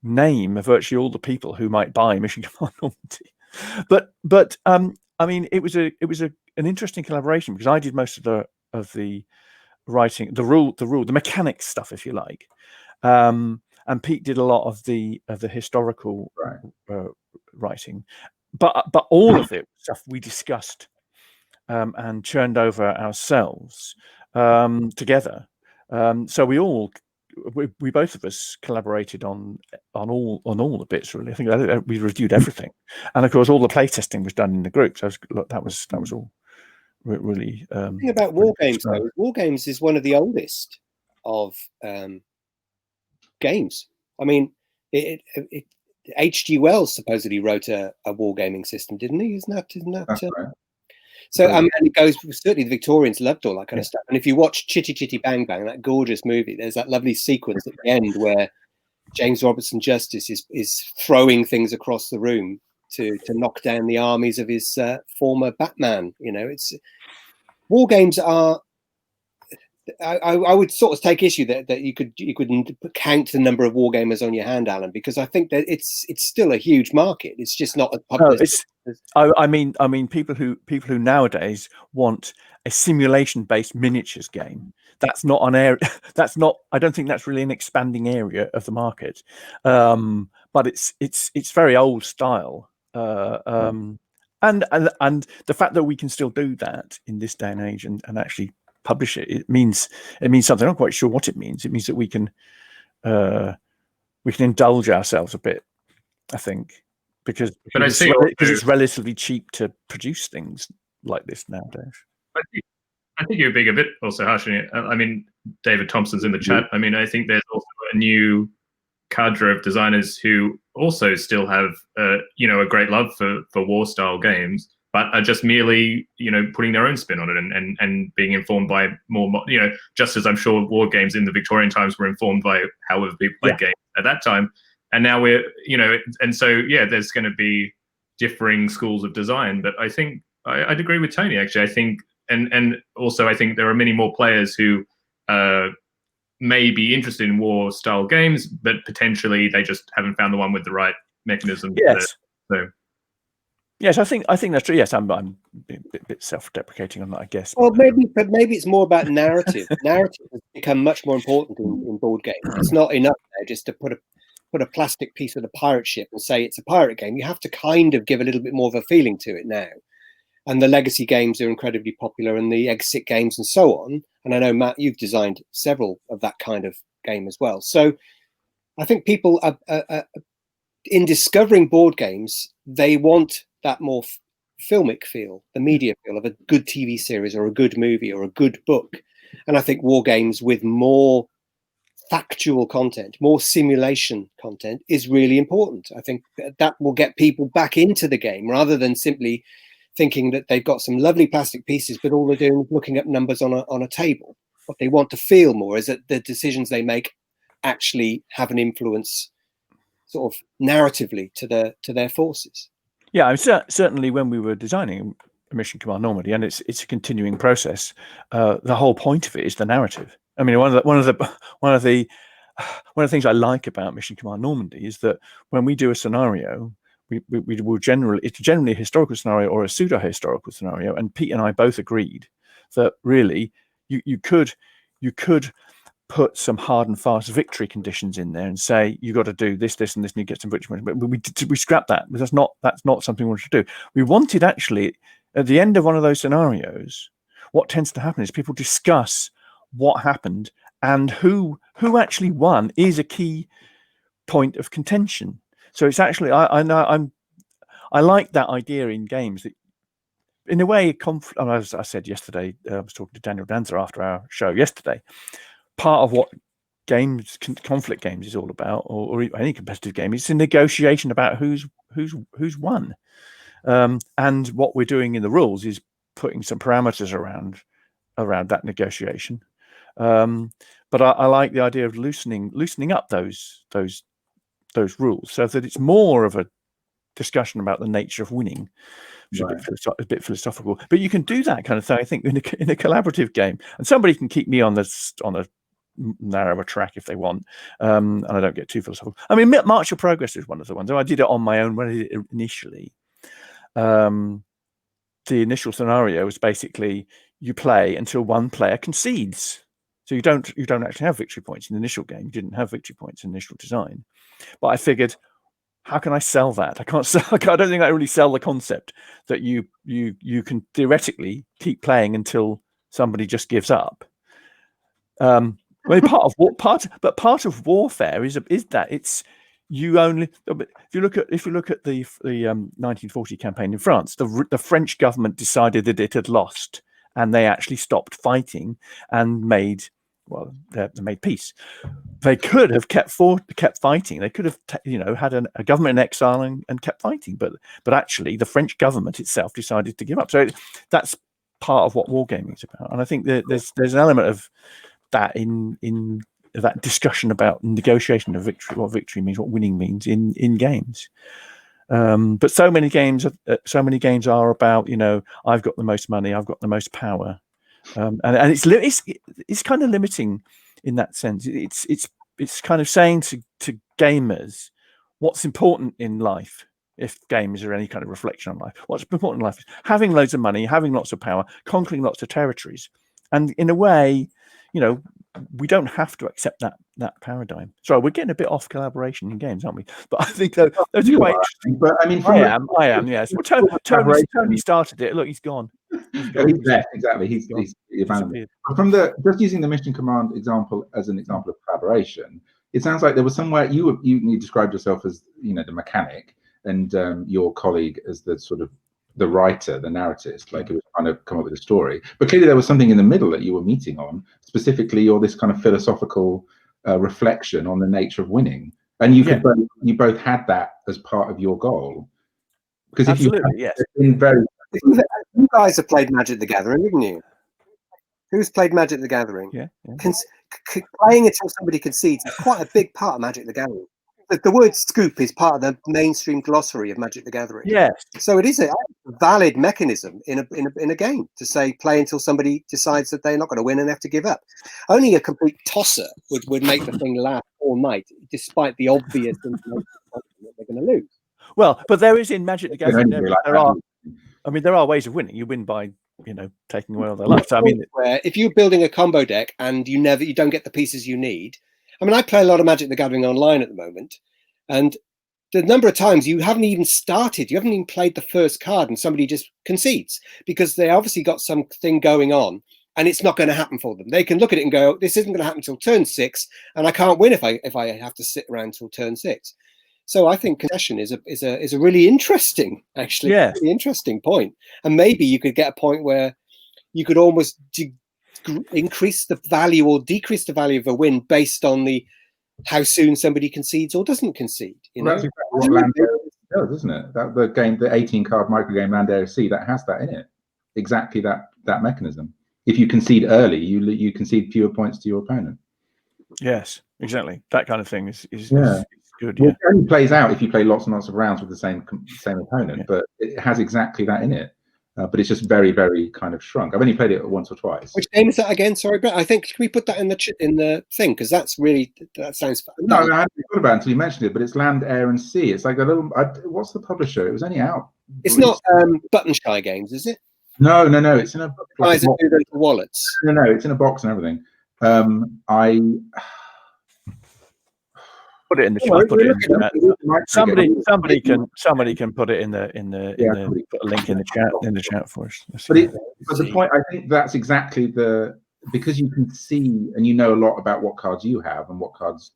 name virtually all the people who might buy Mission Command Normandy. But I mean, it was an interesting collaboration, because I did most of the writing, the mechanics stuff, if you like, and Pete did a lot of the historical writing, but all of it stuff we discussed and churned over ourselves together. So we both of us collaborated on all the bits, really. I think we reviewed everything, and of course all the playtesting was done in the group. So that was all really. The thing about war games, though, war games is one of the oldest of games. I mean, H.G. Wells supposedly wrote a wargaming system, didn't he? Isn't that? That's right. So and it goes, certainly the Victorians loved all that kind of stuff. And if you watch Chitty Chitty Bang Bang, that gorgeous movie, there's that lovely sequence at the end where James Robertson Justice is throwing things across the room to knock down the armies of his former Batman. You know, it's war games are. I would sort of take issue that you could count the number of wargamers on your hand, Alan, because I think that it's still a huge market. It's just not a public. I mean, people who nowadays want a simulation-based miniatures game. That's not an area. That's not. I don't think that's really an expanding area of the market. But it's very old style. And the fact that we can still do that in this day and age and actually publish it means something. I'm not quite sure what it means. It means that we can indulge ourselves a bit, I think, because it's relatively cheap to produce things like this nowadays. I think you're being a bit also harsh on it. I mean, David Thompson's in the chat. I mean, I think there's also a new cadre of designers who also still have a great love for war style games, but are just merely, putting their own spin on it and being informed by more, just as I'm sure war games in the Victorian times were informed by however people played games at that time. And now we're, and so, there's going to be differing schools of design. But I think I'd agree with Tony, actually. I think, and also I think there are many more players who may be interested in war style games, but potentially they just haven't found the one with the right mechanism. Yes. So. Yes, I think that's true. Yes, I'm a bit self-deprecating on that, I guess. Well, maybe it's more about narrative. Narrative has become much more important in board games. It's not enough now just to put a plastic piece of the pirate ship and say it's a pirate game. You have to kind of give a little bit more of a feeling to it now. And the legacy games are incredibly popular, and the exit games and so on. And I know, Matt, you've designed several of that kind of game as well. So I think people are in discovering board games, they want that more filmic feel, the media feel of a good TV series or a good movie or a good book. And I think war games with more factual content, more simulation content is really important. I think that will get people back into the game rather than simply thinking that they've got some lovely plastic pieces, but all they're doing is looking up numbers on a table. What they want to feel more is that the decisions they make actually have an influence sort of narratively to their forces. Yeah, I'm certainly when we were designing Mission Command Normandy, and it's a continuing process. The whole point of it is the narrative. I mean, one of the things I like about Mission Command Normandy is that when we do a scenario, we will it's generally a historical scenario or a pseudo historical scenario, and Pete and I both agreed that really you could put some hard and fast victory conditions in there and say you got to do this, this, and this, and you get some victory points. But we scrapped that because that's not something we wanted to do. We wanted actually at the end of one of those scenarios, what tends to happen is people discuss what happened and who actually won is a key point of contention. So it's actually I like that idea in games that, in a way, as I said yesterday, I was talking to Daniel Danzer after our show yesterday. Part of what conflict games is all about, or any competitive game, it's a negotiation about who's won. And what we're doing in the rules is putting some parameters around that negotiation. But I like the idea of loosening up those rules so that it's more of a discussion about the nature of winning, which is a bit philosophical. But you can do that kind of thing, I think, in a collaborative game. And somebody can keep me on a narrower track if they want, and I don't get too philosophical. I mean, March of Progress is one of the ones. I did it on my own when I did it initially. The initial scenario was basically you play until one player concedes. So you don't actually have victory points in the initial game. You didn't have victory points in the initial design. But I figured, how can I sell that? I can't sell. I don't think I really sell the concept that you can theoretically keep playing until somebody just gives up. Well, part of warfare is that it's you only. If you look at the 1940 campaign in France, the French government decided that it had lost, and they actually stopped fighting and made peace. They could have kept fighting. They could have had a government in exile and kept fighting, but actually the French government itself decided to give up. So that's part of what wargaming is about, and I think that there's an element of that in that discussion about negotiation of victory, what victory means, what winning means in games. But so many games are about, I've got the most money, I've got the most power, and it's kind of limiting in that sense. It's kind of saying to gamers what's important in life. If games are any kind of reflection on life, what's important in life is having loads of money, having lots of power, conquering lots of territories, and in a way, we don't have to accept that paradigm. Sorry, we're getting a bit off collaboration in games, aren't we? But I think those are quite interesting. But I mean, I am. Yes. Well, Tony started it. Look, he's gone. He's left. Exactly. He's abandoned. From just using the mission command example as an example of collaboration, it sounds like there was somewhere you described yourself as the mechanic, and your colleague as the sort of the writer, the narratist, like it was trying to come up with a story. But clearly there was something in the middle that you were meeting on, specifically or this kind of philosophical reflection on the nature of winning. And you you both had that as part of your goal. Because if you guys have played Magic the Gathering, haven't you? Who's played Magic the Gathering? Yeah. Playing until somebody concedes is quite a big part of Magic the Gathering. The word scoop is part of the mainstream glossary of Magic the Gathering. Yes. So it is a valid mechanism in a game to say play until somebody decides that they're not going to win and they have to give up. Only a complete tosser would make the thing last all night, despite the obvious information that they're going to lose. Well, but there is in Magic the Gathering. There are ways of winning. You win by taking away all their life. So, if you're building a combo deck and you don't get the pieces you need. I mean, I play a lot of Magic the Gathering online at the moment, and the number of times you haven't even played the first card and somebody just concedes because they obviously got something going on and it's not going to happen for them. They can look at it and go, this isn't going to happen until turn 6 and I can't win if I have to sit around until turn 6. So I think concession is a really interesting, really interesting point. And maybe you could get a point where you could almost increase the value or decrease the value of a win based on how soon somebody concedes or doesn't concede. That's exactly what Land Area does, isn't it? That the game, the 18-card microgame Land Area C, that has that in it. Exactly that mechanism. If you concede early, you concede fewer points to your opponent. Yes, exactly. That kind of thing is good. Well, it only plays out if you play lots and lots of rounds with the same opponent, but it has exactly that in it. But it's just very, very kind of shrunk. I've only played it once or twice. Which game is that again? Sorry, Brett. I think, can we put that in the thing? Because that sounds fun. No, I hadn't thought about it until you mentioned it, but it's Land, Air and Sea. It's like a little, what's the publisher? It was only out. It's not Button Shy Games, is it? No. It's in a guys that do those wallets. No, it's in a box and everything. I put it in the chat. I'll put it in the chat. Somebody can put it in the put a link in the chat for us. But the point, I think that's exactly because you can see and you know a lot about what cards you have and what cards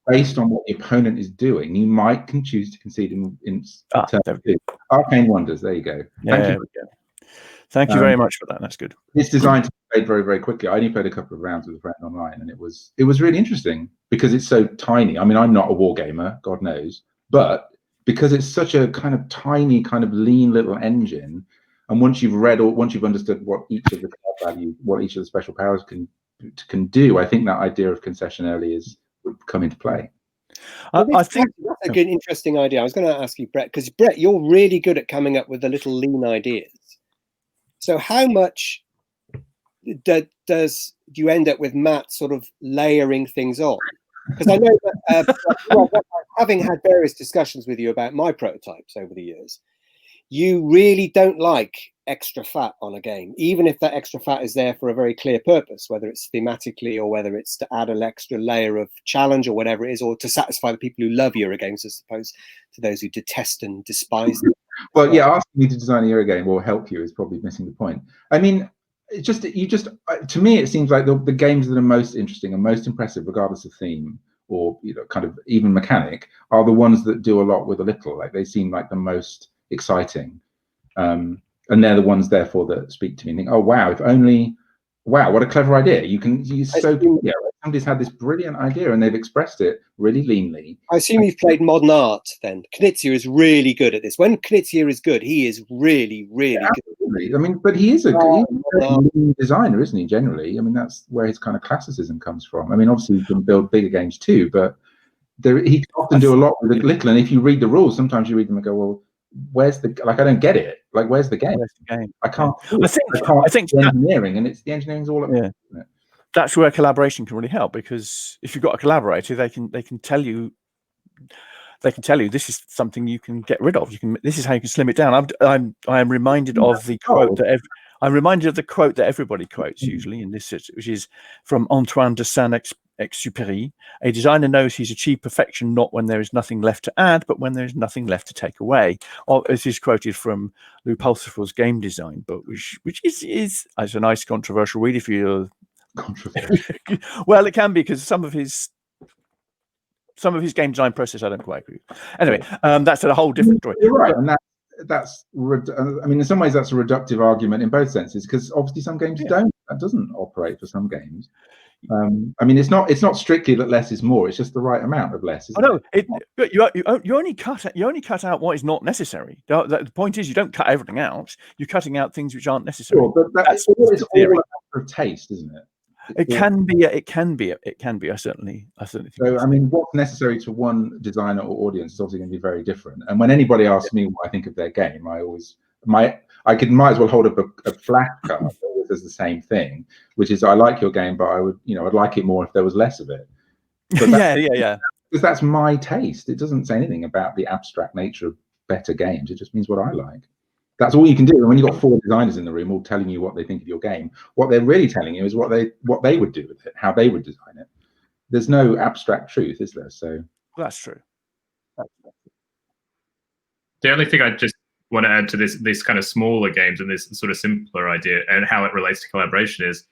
based on what the opponent is doing, you might choose to concede in terms of Arcane Wonders. There you go. Thank you very much for that. That's good. It's designed to be played very, very quickly. I only played a couple of rounds with a friend online, and it was really interesting because it's so tiny. I mean, I'm not a war gamer, God knows, but because it's such a kind of tiny, kind of lean little engine, and once you've understood what each of the card values, what each of the special powers can do, I think that idea of concession early would come into play. I think that's a good, interesting idea. I was going to ask you, Brett, because Brett, you're really good at coming up with the little lean ideas. So how much do you end up with Matt sort of layering things on? Because I know that having had various discussions with you about my prototypes over the years, you really don't like extra fat on a game, even if that extra fat is there for a very clear purpose, whether it's thematically or whether it's to add an extra layer of challenge or whatever it is, or to satisfy the people who love Eurogames as opposed to those who detest and despise them. Well, yeah, asking you to design a Eurogame will help you is probably missing the point. I mean, to me, it seems like the games that are most interesting and most impressive, regardless of theme or kind of even mechanic, are the ones that do a lot with a little. Like they seem like the most exciting, and they're the ones, therefore, that speak to me and think, oh wow, what a clever idea. Somebody's had this brilliant idea and they've expressed it really leanly. I assume you've played modern art then. Knizia is really good at this. When Knizia is good, he is really, really good. I mean, but he's a lean designer, isn't he, generally? I mean, that's where his kind of classicism comes from. I mean, obviously he can build bigger games too, but he can often do a lot with a little. And if you read the rules, sometimes you read them and go, well, where's I don't get it. Like, where's the game? I can't. I think the engineering, and the engineering's all up there, isn't it? That's where collaboration can really help, because if you've got a collaborator, they can tell you this is something you can get rid of. This is how you can slim it down. I am reminded of the quote that everybody quotes usually in this, which is from Antoine de Saint-Exupéry: "A designer knows he's achieved perfection not when there is nothing left to add, but when there is nothing left to take away." Or this is quoted from Lou Pulsipher's game design book, which is a nice controversial read if you're controversial. Well, it can be, because some of his game design process I don't quite agree with. Anyway, that's a whole different story. You're right, and I mean, in some ways that's a reductive argument in both senses, because obviously some games that doesn't operate for some games. I mean, it's not strictly that less is more. It's just the right amount of less. You only cut out what is not necessary. The point is, you don't cut everything out. You're cutting out things which aren't necessary. Sure, but it's all a matter of taste, isn't it? It can be. I certainly think. So, I mean, what's necessary to one designer or audience is obviously going to be very different. And when anybody asks me what I think of their game, I might as well hold up a flashcard that always does the same thing, which is, I like your game, but I'd like it more if there was less of it. Yeah. Because that's my taste. It doesn't say anything about the abstract nature of better games. It just means what I like. That's all you can do. And when you've got 4 designers in the room all telling you what they think of your game, what they're really telling you is what they would do with it, how they would design it. There's no abstract truth, is there? So that's true. The only thing I just want to add to this kind of smaller games and this sort of simpler idea and how it relates to collaboration is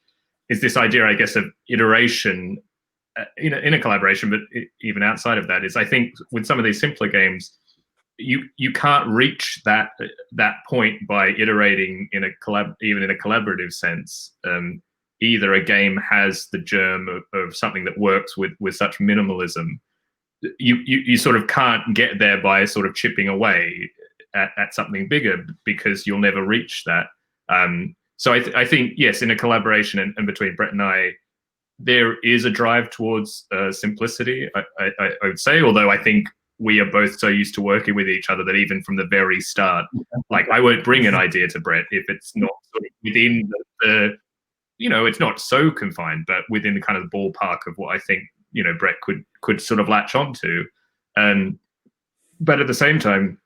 this idea, I guess, of iteration in a collaboration, but even outside of that, is I think with some of these simpler games, you can't reach that point by iterating even in a collaborative sense. Either a game has the germ of something that works with such minimalism. You sort of can't get there by sort of chipping away at something bigger, because you'll never reach that. So I think, yes, in a collaboration and between Brett and I, there is a drive towards simplicity, I would say, although I think we are both so used to working with each other that even from the very start, like, I won't bring an idea to Brett if it's not sort of within the it's not so confined, but within the kind of the ballpark of what I think, Brett could sort of latch onto. But at the same time,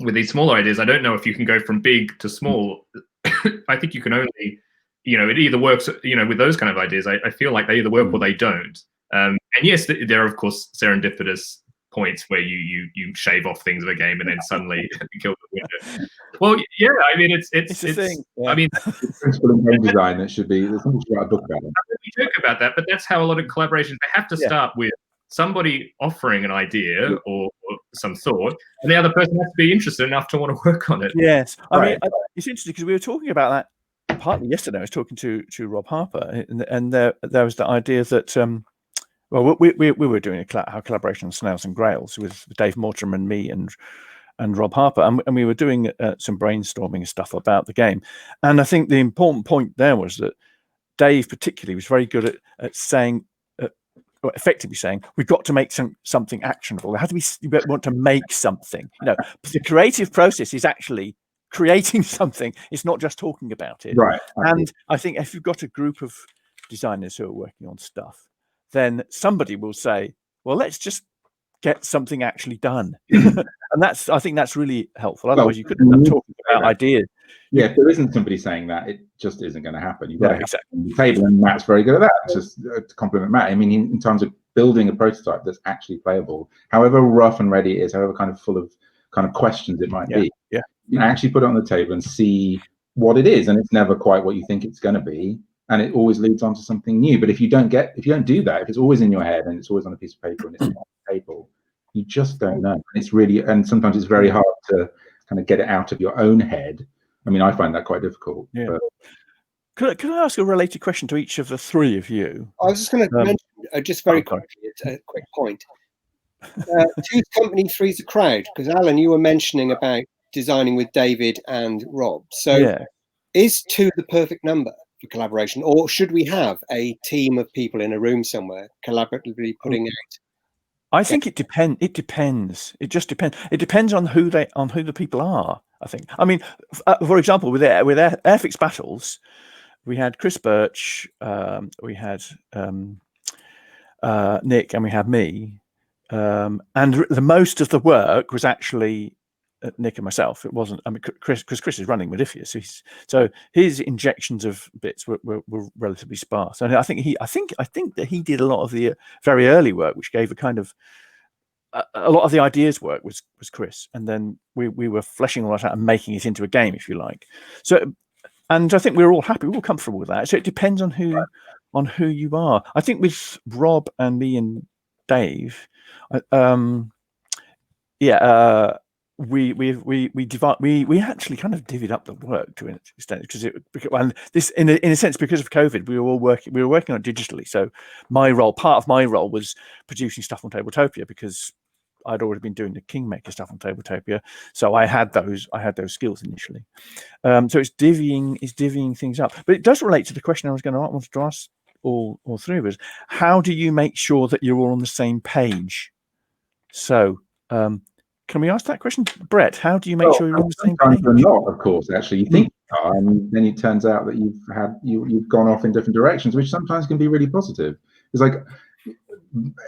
with these smaller ideas, I don't know if you can go from big to small. I think you can only it either works, with those kind of ideas. I feel like they either work or they don't. And yes, there are of course serendipitous points where you shave off things of a game and then suddenly kill the winner. Well, yeah, I mean it's a thing. Yeah. I mean, the principle in game design that should be. There's something to write a book about it. we joke about that, but that's how a lot of collaborations. They have to start with somebody offering an idea or some thought, and the other person has to be interested enough to want to work on it. Yes, I mean it's interesting because we were talking about that partly yesterday. I was talking to Rob Harper, and there was the idea that well, we were doing our collaboration on Snails and Grails with Dave Mortimer and me and Rob Harper, and we were doing some brainstorming stuff about the game. And I think the important point there was that Dave particularly was very good at saying, effectively saying, we've got to make something actionable. There has to be, you want to make something. The creative process is actually creating something. It's not just talking about it. Right. And I think if you've got a group of designers who are working on stuff, then somebody will say, well, let's just get something actually done. And I think that's really helpful. Otherwise, you couldn't end up talking about ideas. Yeah, if there isn't somebody saying that, it just isn't going to happen. You've got to have exactly. it on the table, and Matt's very good at that. Just to compliment Matt. I mean, in terms of building a prototype that's actually playable, however rough and ready it is, however kind of full of kind of questions it might be, you can actually put it on the table and see what it is, and it's never quite what you think it's going to be, and it always leads on to something new. But if you don't do that, if it's always in your head and it's always on a piece of paper and it's not on the table, you just don't know. It's really, and sometimes it's very hard to kind of get it out of your own head. I mean, I find that quite difficult. Yeah. Could I ask a related question to each of the three of you? I was just going to mention, just very quickly, a quick point. Two's company, three's a crowd. Because Alan, you were mentioning about designing with David and Rob. So is two the perfect number for collaboration? Or should we have a team of people in a room somewhere collaboratively putting out? I think it depends. It depends. It just depends. It depends on who the people are. I think. I mean, for example, with Airfix Battles, we had Chris Birch, we had Nick, and we had me. And the most of the work was actually Nick and myself. It wasn't. I mean, Chris, because Chris is running Modifius, so his injections of bits were relatively sparse. And I think that he did a lot of the very early work, which gave a kind of a lot of the ideas work was Chris, and then we were fleshing all that out and making it into a game, if you like. So, and I think we were all happy, we were comfortable with that. So it depends on who you are. I think with Rob and me and Dave, we actually kind of divvied up the work to an extent and this in a sense because of COVID we were working on it digitally. So part of my role was producing stuff on Tabletopia because I'd already been doing the Kingmaker stuff on Tabletopia, so I had those skills initially. So it's divvying things up, but it does relate to the question I wanted to ask all three of us. How do you make sure that you're all on the same page? So can we ask that question, Brett? How do you make sure you're on the same page? Sometimes you're not, of course. Actually, you think you are, and then it turns out that you've gone off in different directions, which sometimes can be really positive. It's like,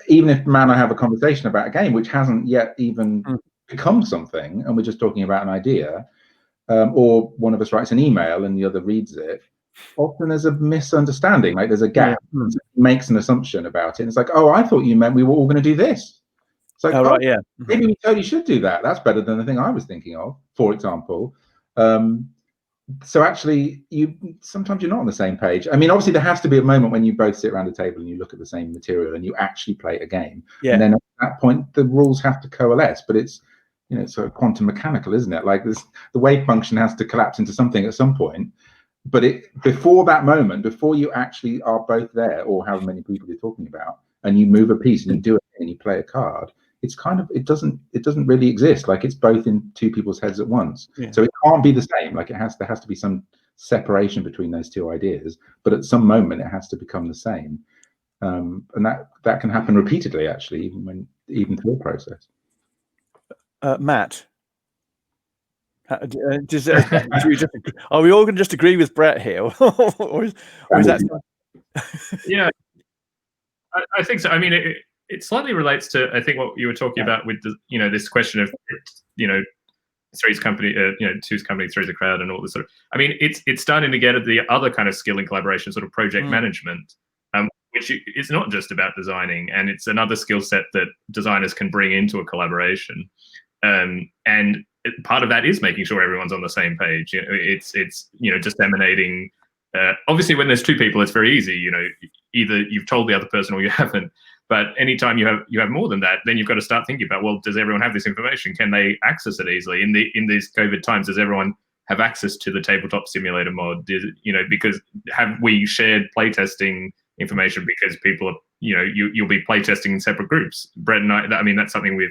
even if Matt and I have a conversation about a game which hasn't yet even become something, and we're just talking about an idea, or one of us writes an email and the other reads it, often there's a misunderstanding. Like there's a gap. Makes an assumption about it. And it's like, oh, I thought you meant we were all going to do this. It's like, right, yeah. Maybe we totally should do that. That's better than the thing I was thinking of, for example. So actually, sometimes you're not on the same page. I mean, obviously, there has to be a moment when you both sit around a table and you look at the same material and you actually play a game. Yeah. And then at that point, the rules have to coalesce. But it's sort of quantum mechanical, isn't it? Like the wave function has to collapse into something at some point. But before that moment, before you actually are both there, or however many people you're talking about, and you move a piece and you do it and you play a card, it's kind of it doesn't really exist. Like it's both in two people's heads at once. Yeah. So it can't be the same. Like there has to be some separation between those two ideas, but at some moment it has to become the same. And that can happen repeatedly, actually, even through a process. Matt, are we all going to just agree with Brett here, or is that? Yeah, I think so. I mean, it slightly relates to, I think, what you were talking about with the, this question of, three's company, two's company, three's a crowd, and all this sort of. I mean, it's starting to get at the other kind of skill in collaboration, sort of project management, which is not just about designing, and it's another skill set that designers can bring into a collaboration. And part of that is making sure everyone's on the same page. It's disseminating. Obviously, when there's two people, it's very easy. Either you've told the other person or you haven't. But anytime you have more than that, then you've got to start thinking about, well, does everyone have this information? Can they access it easily? In these COVID times, does everyone have access to the tabletop simulator mod? Because have we shared playtesting information? Because people are, you'll be playtesting in separate groups. Brett and I mean, that's something we've,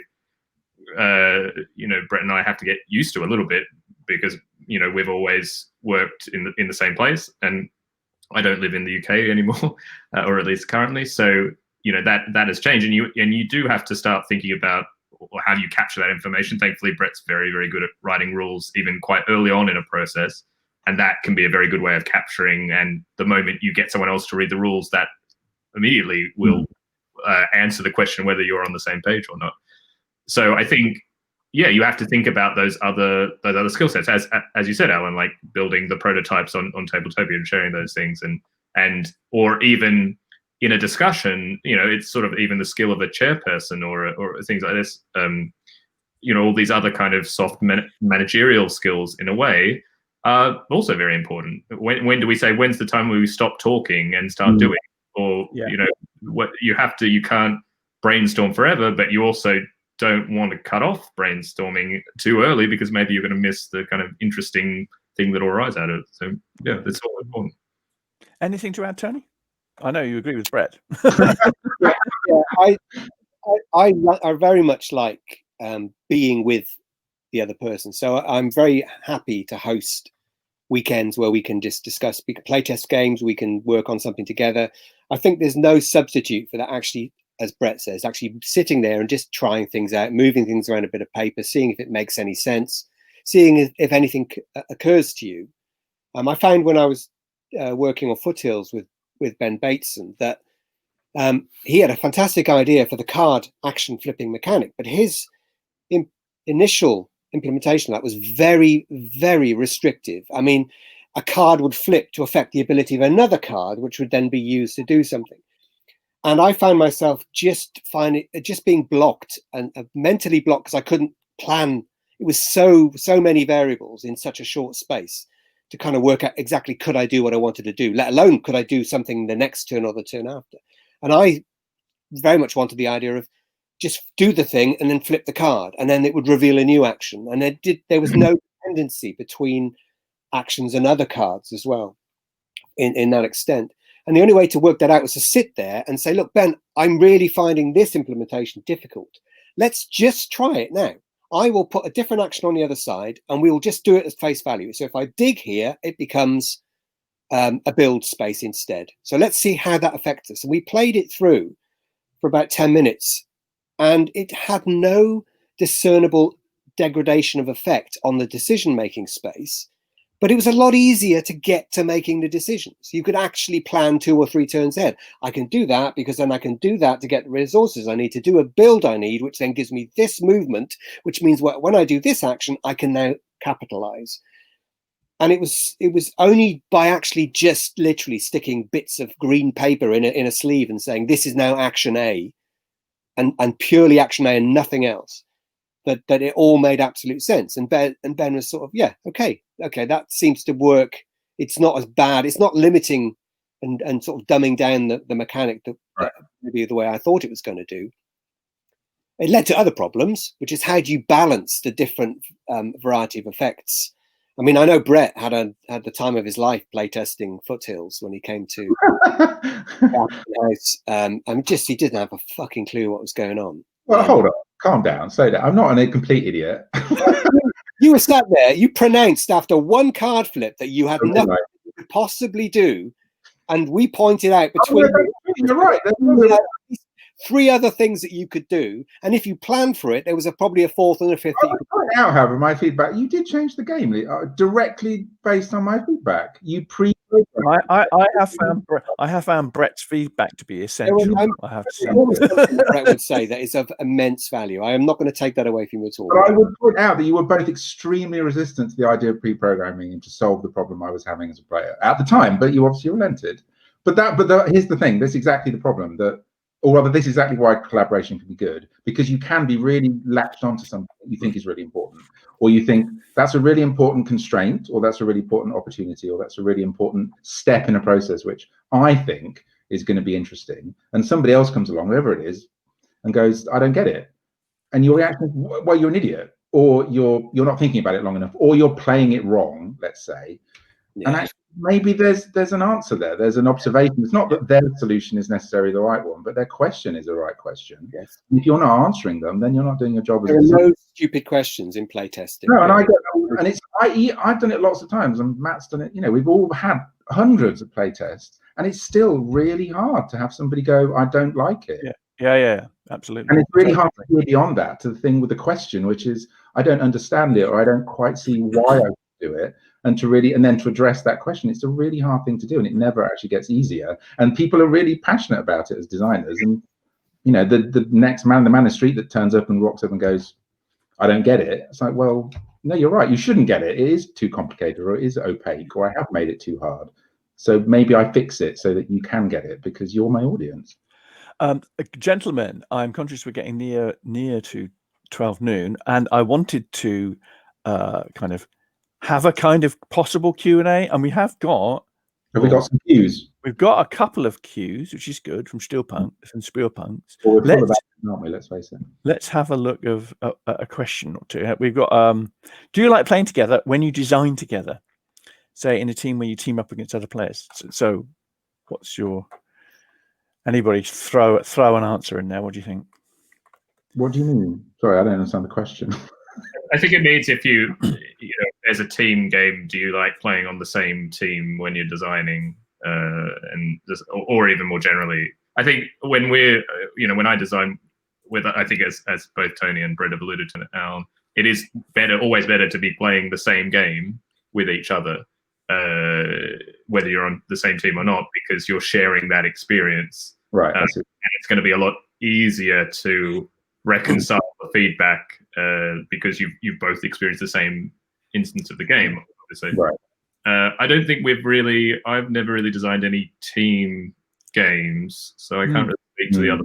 Brett and I have to get used to a little bit, because we've always worked in the same place, and I don't live in the UK anymore, or at least currently. So that has changed, and you do have to start thinking about, well, how do you capture that information. Thankfully, Brett's very, very good at writing rules, even quite early on in a process, and that can be a very good way of capturing. And the moment you get someone else to read the rules, that immediately will answer the question whether you're on the same page or not. So I think, you have to think about those other skill sets, as you said, Alan, like building the prototypes on Tabletopia and sharing those things, and or even in a discussion, it's sort of even the skill of a chairperson or things like this. All these other kind of soft managerial skills, in a way, are also very important. When do we say, when's the time where we stop talking and start doing? Or what you can't brainstorm forever, but you also don't want to cut off brainstorming too early, because maybe you're going to miss the kind of interesting thing that will arise out of it. So that's all important. Anything to add, Tony? I know you agree with Brett. I very much like being with the other person. So I'm very happy to host weekends where we can just discuss, we can play test games, we can work on something together. I think there's no substitute for that, actually, as Brett says, actually sitting there and just trying things out, moving things around a bit of paper, seeing if it makes any sense, seeing if anything occurs to you. I found when I was working on Foothills with Ben Bateson that he had a fantastic idea for the card action flipping mechanic, but his initial implementation of that was very, very restrictive. I mean, a card would flip to affect the ability of another card, which would then be used to do something. And I found myself just being blocked and mentally blocked, because I couldn't plan. It was so many variables in such a short space to kind of work out exactly, could I do what I wanted to do, let alone could I do something the next turn or the turn after. And I very much wanted the idea of just do the thing and then flip the card, and then it would reveal a new action. And there was no dependency between actions and other cards as well in that extent. And the only way to work that out was to sit there and say, look, Ben, I'm really finding this implementation difficult. Let's just try it now. I will put a different action on the other side, and we will just do it as face value. So if I dig here, it becomes a build space instead. So let's see how that affects us. And we played it through for about 10 minutes, and it had no discernible degradation of effect on the decision-making space. But it was a lot easier to get to making the decisions. You could actually plan 2 or 3 turns ahead. I can do that because then I can do that to get the resources I need to do a build I need, which then gives me this movement, which means when I do this action, I can now capitalize. And it was only by actually just literally sticking bits of green paper in a sleeve and saying, this is now action A, and purely action A and nothing else, that it all made absolute sense. And Ben was sort of, yeah, okay, that seems to work. It's not as bad. It's not limiting and sort of dumbing down the mechanic that maybe the way I thought it was going to do. It led to other problems, which is how do you balance the different variety of effects? I mean, I know Brett had the time of his life playtesting Foothills when he came to the house. He didn't have a fucking clue what was going on. Well, hold on, calm down, say that. I'm not a complete idiot. You were sat there, you pronounced after one card flip that you had nothing you could possibly do, and we pointed out between you're right. 3 other things that you could do, and if you planned for it, there was probably a 4th and a 5th that you could point out, however, my feedback, you did change the game directly based on my feedback. You pre-programmed. I have found Brett's feedback to be essential. I have to say. Something that Brett would say that is of immense value. I am not going to take that away from you at all. But I would point out that you were both extremely resistant to the idea of pre-programming and to solve the problem I was having as a player at the time. But you obviously relented. But here's the thing. That's exactly the problem. Or rather, this is exactly why collaboration can be good, because you can be really latched onto something that you think is really important, or you think that's a really important constraint, or that's a really important opportunity, or that's a really important step in a process, which I think is going to be interesting. And somebody else comes along, whoever it is, and goes, I don't get it. And your reaction is, well, you're an idiot, or you're not thinking about it long enough, or you're playing it wrong, let's say. Yeah. And actually, maybe there's an answer there. There's an observation. It's not that their solution is necessarily the right one, but their question is the right question. Yes. And if you're not answering them, then you're not doing your job. There are no stupid questions in playtesting. No, and I've done it lots of times, and Matt's done it. You know, we've all had hundreds of playtests, and it's still really hard to have somebody go, I don't like it. Yeah, absolutely. And it's really hard to go beyond that to the thing with the question, which is, I don't understand it, or I don't quite see why I do it. And then to address that question, it's a really hard thing to do, and it never actually gets easier. And people are really passionate about it as designers. And you know, the next man, the man in the street that turns up and rocks up and goes, I don't get it. It's like, well, no, you're right. You shouldn't get it. It is too complicated, or it is opaque, or I have made it too hard. So maybe I fix it so that you can get it, because you're my audience. Gentlemen, I'm conscious we're getting near to 12 noon, and I wanted to kind of have a kind of possible Q&A, and we have got. Have we got some cues? We've got a couple of cues, which is good, from Spielpunks. Well, let's face it. Let's have a look of a question or two. We've got. Do you like playing together when you design together? Say in a team where you team up against other players. So what's your? Anybody throw an answer in there? What do you think? What do you mean? Sorry, I don't understand the question. I think it means if you as a team game, do you like playing on the same team when you're designing, or even more generally? I think when when I design with, I think as both Tony and Brett have alluded to now, it is always better to be playing the same game with each other, whether you're on the same team or not, because you're sharing that experience. Right. And it's going to be a lot easier to reconcile the feedback because you've both experienced the same instance of the game, obviously. Right. I don't think I've never really designed any team games, so I can't really speak to the other.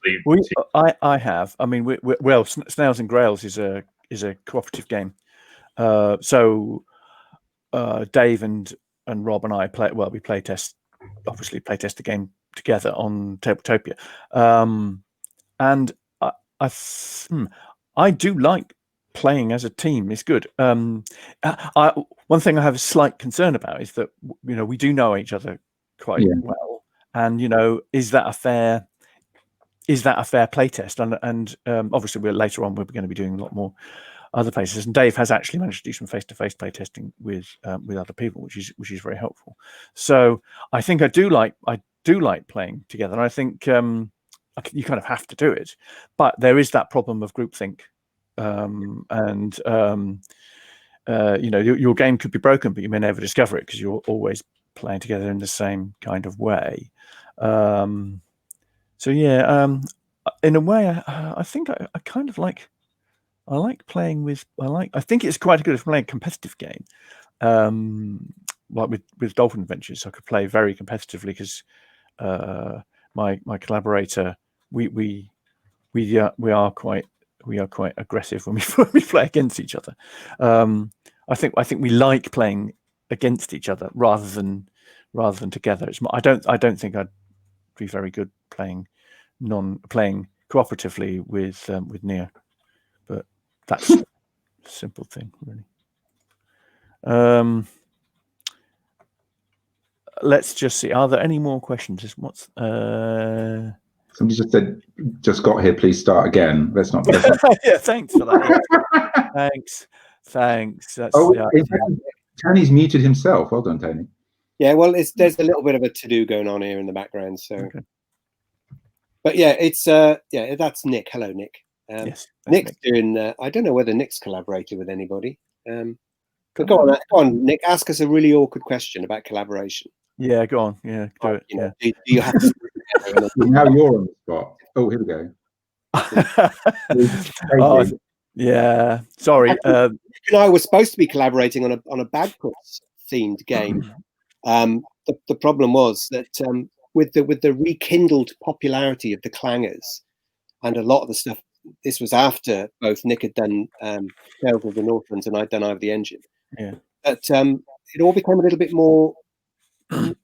Actually, I have. I mean, well, Snails and Grails is a cooperative game. So Dave and Rob and I we playtest the game together on Tabletopia, and I do like playing as a team. It's good. One thing I have a slight concern about is that we do know each other quite well, and is that a fair playtest? And obviously later on we're going to be doing a lot more other places, and Dave has actually managed to do some face-to-face playtesting with other people, which is very helpful. So I think I do like playing together, and I think you kind of have to do it, but there is that problem of groupthink, your game could be broken, but you may never discover it because you're always playing together in the same kind of way. In a way, I think I kind of like. I like playing with. I think it's quite good if playing a competitive game, like with Dolphin Adventures. I could play very competitively because my collaborator, we are quite aggressive when we play against each other. I think we like playing against each other rather than together. It's I don't think I'd be very good playing cooperatively with Nia. That's a simple thing, really. Let's just see. Are there any more questions? Somebody just said, "Just got here. Please start again." Let's not. Yeah, thanks for that. Thanks. That's, Tony's muted himself. Well done, Tony. Yeah, well, there's a little bit of a to-do going on here in the background. So, okay. But yeah, it's that's Nick. Hello, Nick. Yes. Nick's doing. I don't know whether Nick's collaborated with anybody. But go on, Nick. Ask us a really awkward question about collaboration. Yeah, go on. Yeah, do it. Yeah. Do you have to Now you're on the spot. Oh, here we go. Oh, yeah. Sorry. Nick and I were supposed to be collaborating on a Bagpuss themed game. The problem was that with the rekindled popularity of the clangers and a lot of the stuff, this was after both Nick had done Tales of the Northlands and I'd done Eye of the Engine. Yeah. But it all became a little bit more, what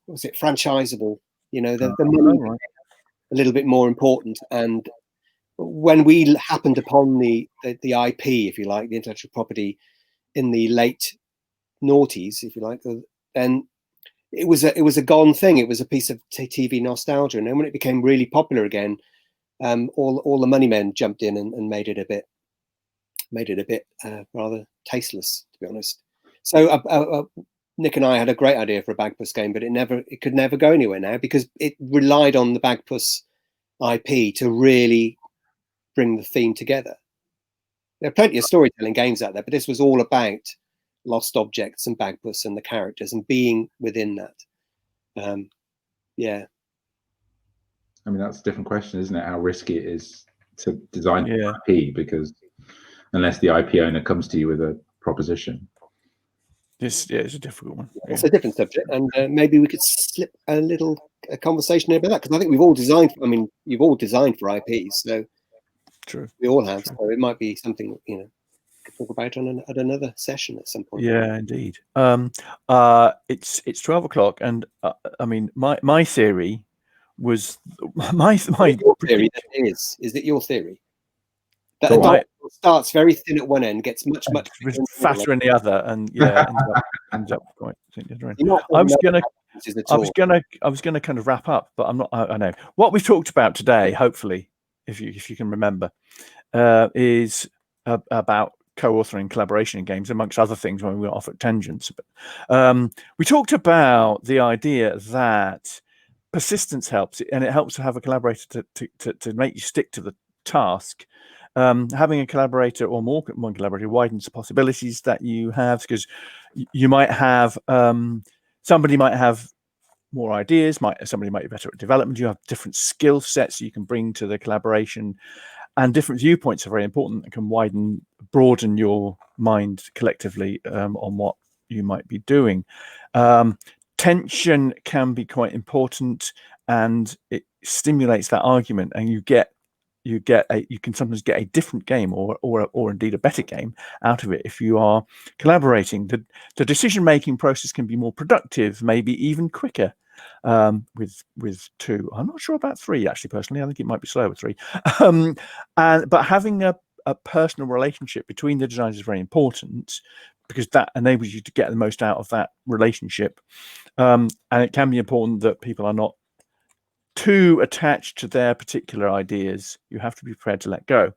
was it, franchisable? You know, the money a little bit more important. And when we happened upon the IP, if you like, the intellectual property in the late noughties, if you like, then it was a gone thing. It was a piece of TV nostalgia. And then when it became really popular again, all the money men jumped in and made it a bit rather tasteless, to be honest. So Nick and I had a great idea for a Bagpuss game, but it could never go anywhere now because it relied on the Bagpuss IP to really bring the theme together. There are plenty of storytelling games out there, but this was all about lost objects and Bagpuss and the characters and being within that. Yeah. I mean, that's a different question, isn't it? How risky it is to design IP, because unless the IP owner comes to you with a proposition. It's a difficult one. It's a different subject, and maybe we could slip a conversation about that, because I think we've all designed. I mean, you've all designed for IPs, so true. We all have. True. So it might be something we could talk about at another session at some point. Yeah, indeed. It's 12 o'clock, and I mean, my theory was my your theory is it your theory that it starts very thin at one end, gets much fatter in the other, and ends up quite. I was gonna kind of wrap up, but I'm not. I know what we've talked about today. Hopefully, if you can remember, is about co-authoring, collaboration in games, amongst other things. When we went off at tangents, but we talked about the idea that persistence helps, and it helps to have a collaborator to make you stick to the task. Having a collaborator or more one collaborator widens the possibilities that you have, because you might have somebody might have more ideas, somebody might be better at development. You have different skill sets you can bring to the collaboration, and different viewpoints are very important and can broaden your mind collectively on what you might be doing. Tension can be quite important, and it stimulates that argument, and you can sometimes get a different game or indeed a better game out of it if you are collaborating. The decision making process can be more productive, maybe even quicker with two. I'm not sure about three, actually. Personally, I think it might be slower with three. But having a personal relationship between the designers is very important, because that enables you to get the most out of that relationship. And it can be important that people are not too attached to their particular ideas. You have to be prepared to let go.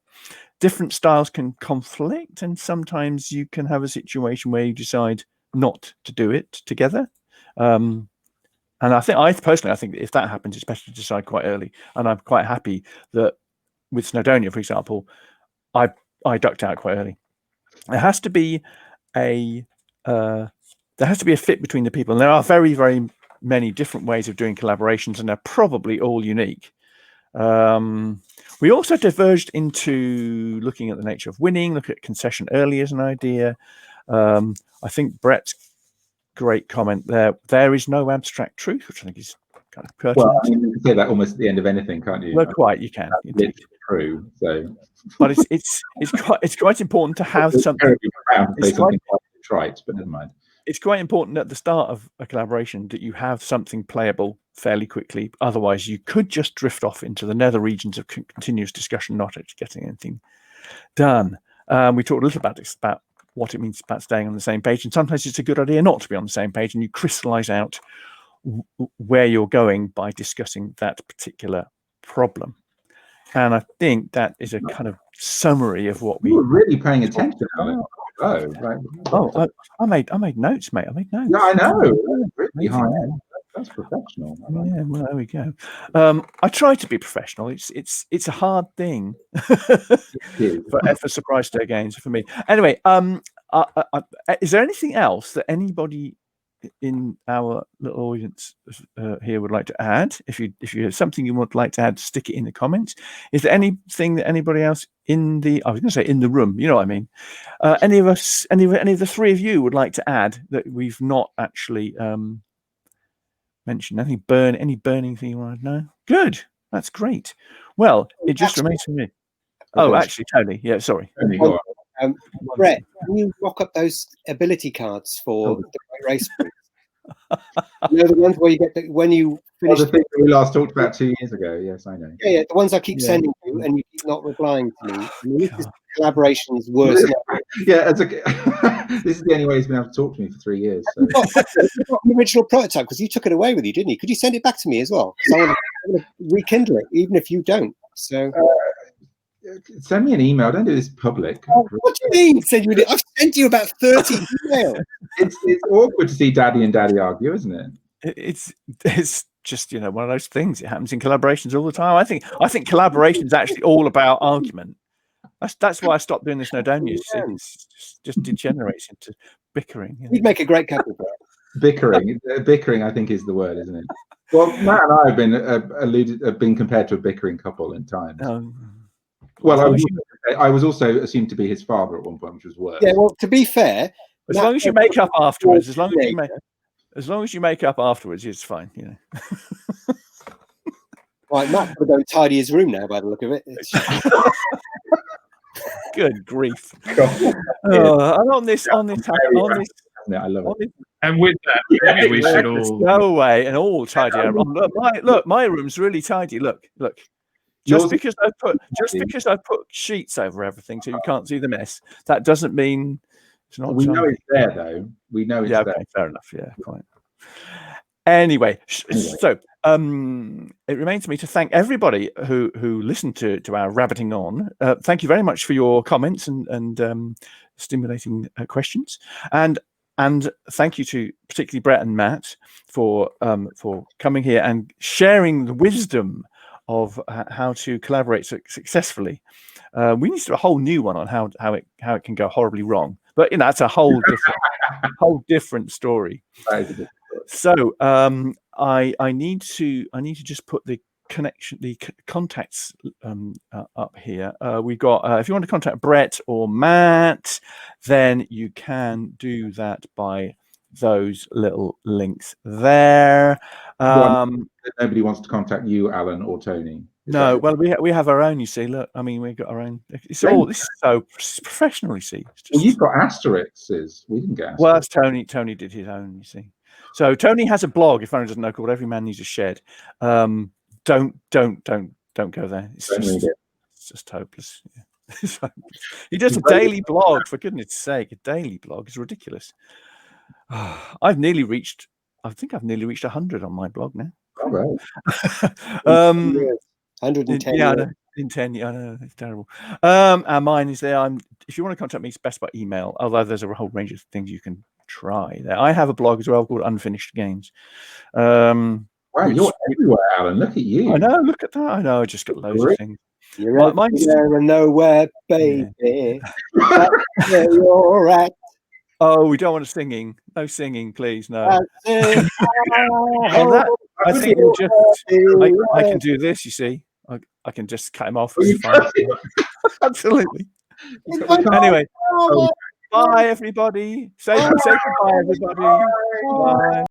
Different styles can conflict, and sometimes you can have a situation where you decide not to do it together. And I personally think that if that happens, it's better to decide quite early. And I'm quite happy that with Snowdonia, for example, I ducked out quite early. There has to be a fit between the people, and there are very, very many different ways of doing collaborations, and they're probably all unique. We also diverged into looking at the nature of winning, look at concession early as an idea. I think Brett's great comment there is no abstract truth, which I think is kind of pertinent. Well, I mean, you can say that almost at the end of anything, can't you? Well, quite, you can. It's true. So, but it's quite important to have something. It's quite trite, but never mind. It's quite important at the start of a collaboration that you have something playable fairly quickly. Otherwise, you could just drift off into the nether regions of continuous discussion, not actually getting anything done. We talked a little about what it means about staying on the same page, and sometimes it's a good idea not to be on the same page, and you crystallize out where you're going by discussing that particular problem. And I think that is a kind of summary of what we were really paying attention. I made notes, mate. I made notes. Yeah, I know. Really high end. That's professional. I like Yeah, well, there we go. I try to be professional. It's a hard thing for Surprise Day games for me. Anyway, is there anything else that anybody in our little audience here would like to add? If you have something you would like to add, stick it in the comments. Is there anything that anybody else I was going to say in the room, you know what I mean? Any of the three of you would like to add that we've not actually mentioned? Any burning thing you want to know? Good, that's great. Well, it just remains for me. Oh, actually, Tony. Yeah, sorry. Tony, go on. Brett, can you mock up those ability cards for the Great Race? You know, the ones where you get when you finish. The thing that we last talked about 2 years ago. Yes, I know. Yeah, the ones I keep sending you, and you keep not replying to me. I mean, this collaboration's worse. Yeah, this is the only way he's been able to talk to me for 3 years. So. You've got the original prototype because you took it away with you, didn't you? Could you send it back to me as well? Because I want to rekindle it, even if you don't. So. Send me an email. Don't do this public. What do you mean? I've sent you about 30 emails. It's awkward to see Daddy and Daddy argue, isn't it? It's just one of those things. It happens in collaborations all the time. I think collaboration is actually all about argument. That's why I stopped doing this Snowdonia. It just degenerates into bickering. You'd make a great couple. Bickering, I think, is the word, isn't it? Well, Matt and I have been compared to a bickering couple in times. Well, I was also assumed to be his father at one point, which was worse. Yeah, well, to be fair, as long as you make up afterwards, as long as you make up afterwards, it's fine. Right, Matt's going to go and tidy his room now, by the look of it. Good grief! And on this, I love it. And with that, maybe we should all go away and all tidy our room. Look, my room's really tidy. Look. Just because I put sheets over everything so you can't see the mess, that doesn't mean it's not. We know it's there, though. We know it's there. Okay, fair enough. Yeah, quite. Anyway, so it remains for me to thank everybody who listened to our rabbiting on. Thank you very much for your comments and stimulating questions, and thank you to particularly Brett and Matt for coming here and sharing the wisdom of how to collaborate successfully. We need to do a whole new one on how it can go horribly wrong, but that's a whole different story. So I need to just put the contacts up here. We've got if you want to contact Brett or Matt, then you can do that by those little links there. Nobody wants to contact you, Alan, or Tony. No, well, we have our own. You see, look, I mean, we've got our own. This is so professional. You see, you've got asterisks. We didn't get asterisks. Well, that's Tony did his own. You see, so Tony has a blog. If anyone doesn't know, called Every Man Needs a Shed. Don't go there. It's just hopeless. Yeah. He does a daily blog. For goodness' sake, a daily blog is ridiculous. I've nearly reached 100 on my blog now. All right. 110. Yeah, in 10. Yeah, I know, it's terrible. And mine is there. If you want to contact me, it's best by email. Although there's a whole range of things you can try there. I have a blog as well called Unfinished Games. Wow, you're everywhere, Alan. Look at you. I know. Look at that. I know. I just got loads of things. You're there and nowhere, baby. That's where you're at. Oh, we don't want singing. No singing, please. No. I think I can do this. You see, I can just cut him off. Absolutely. Anyway, bye everybody. Say goodbye, everybody. Bye.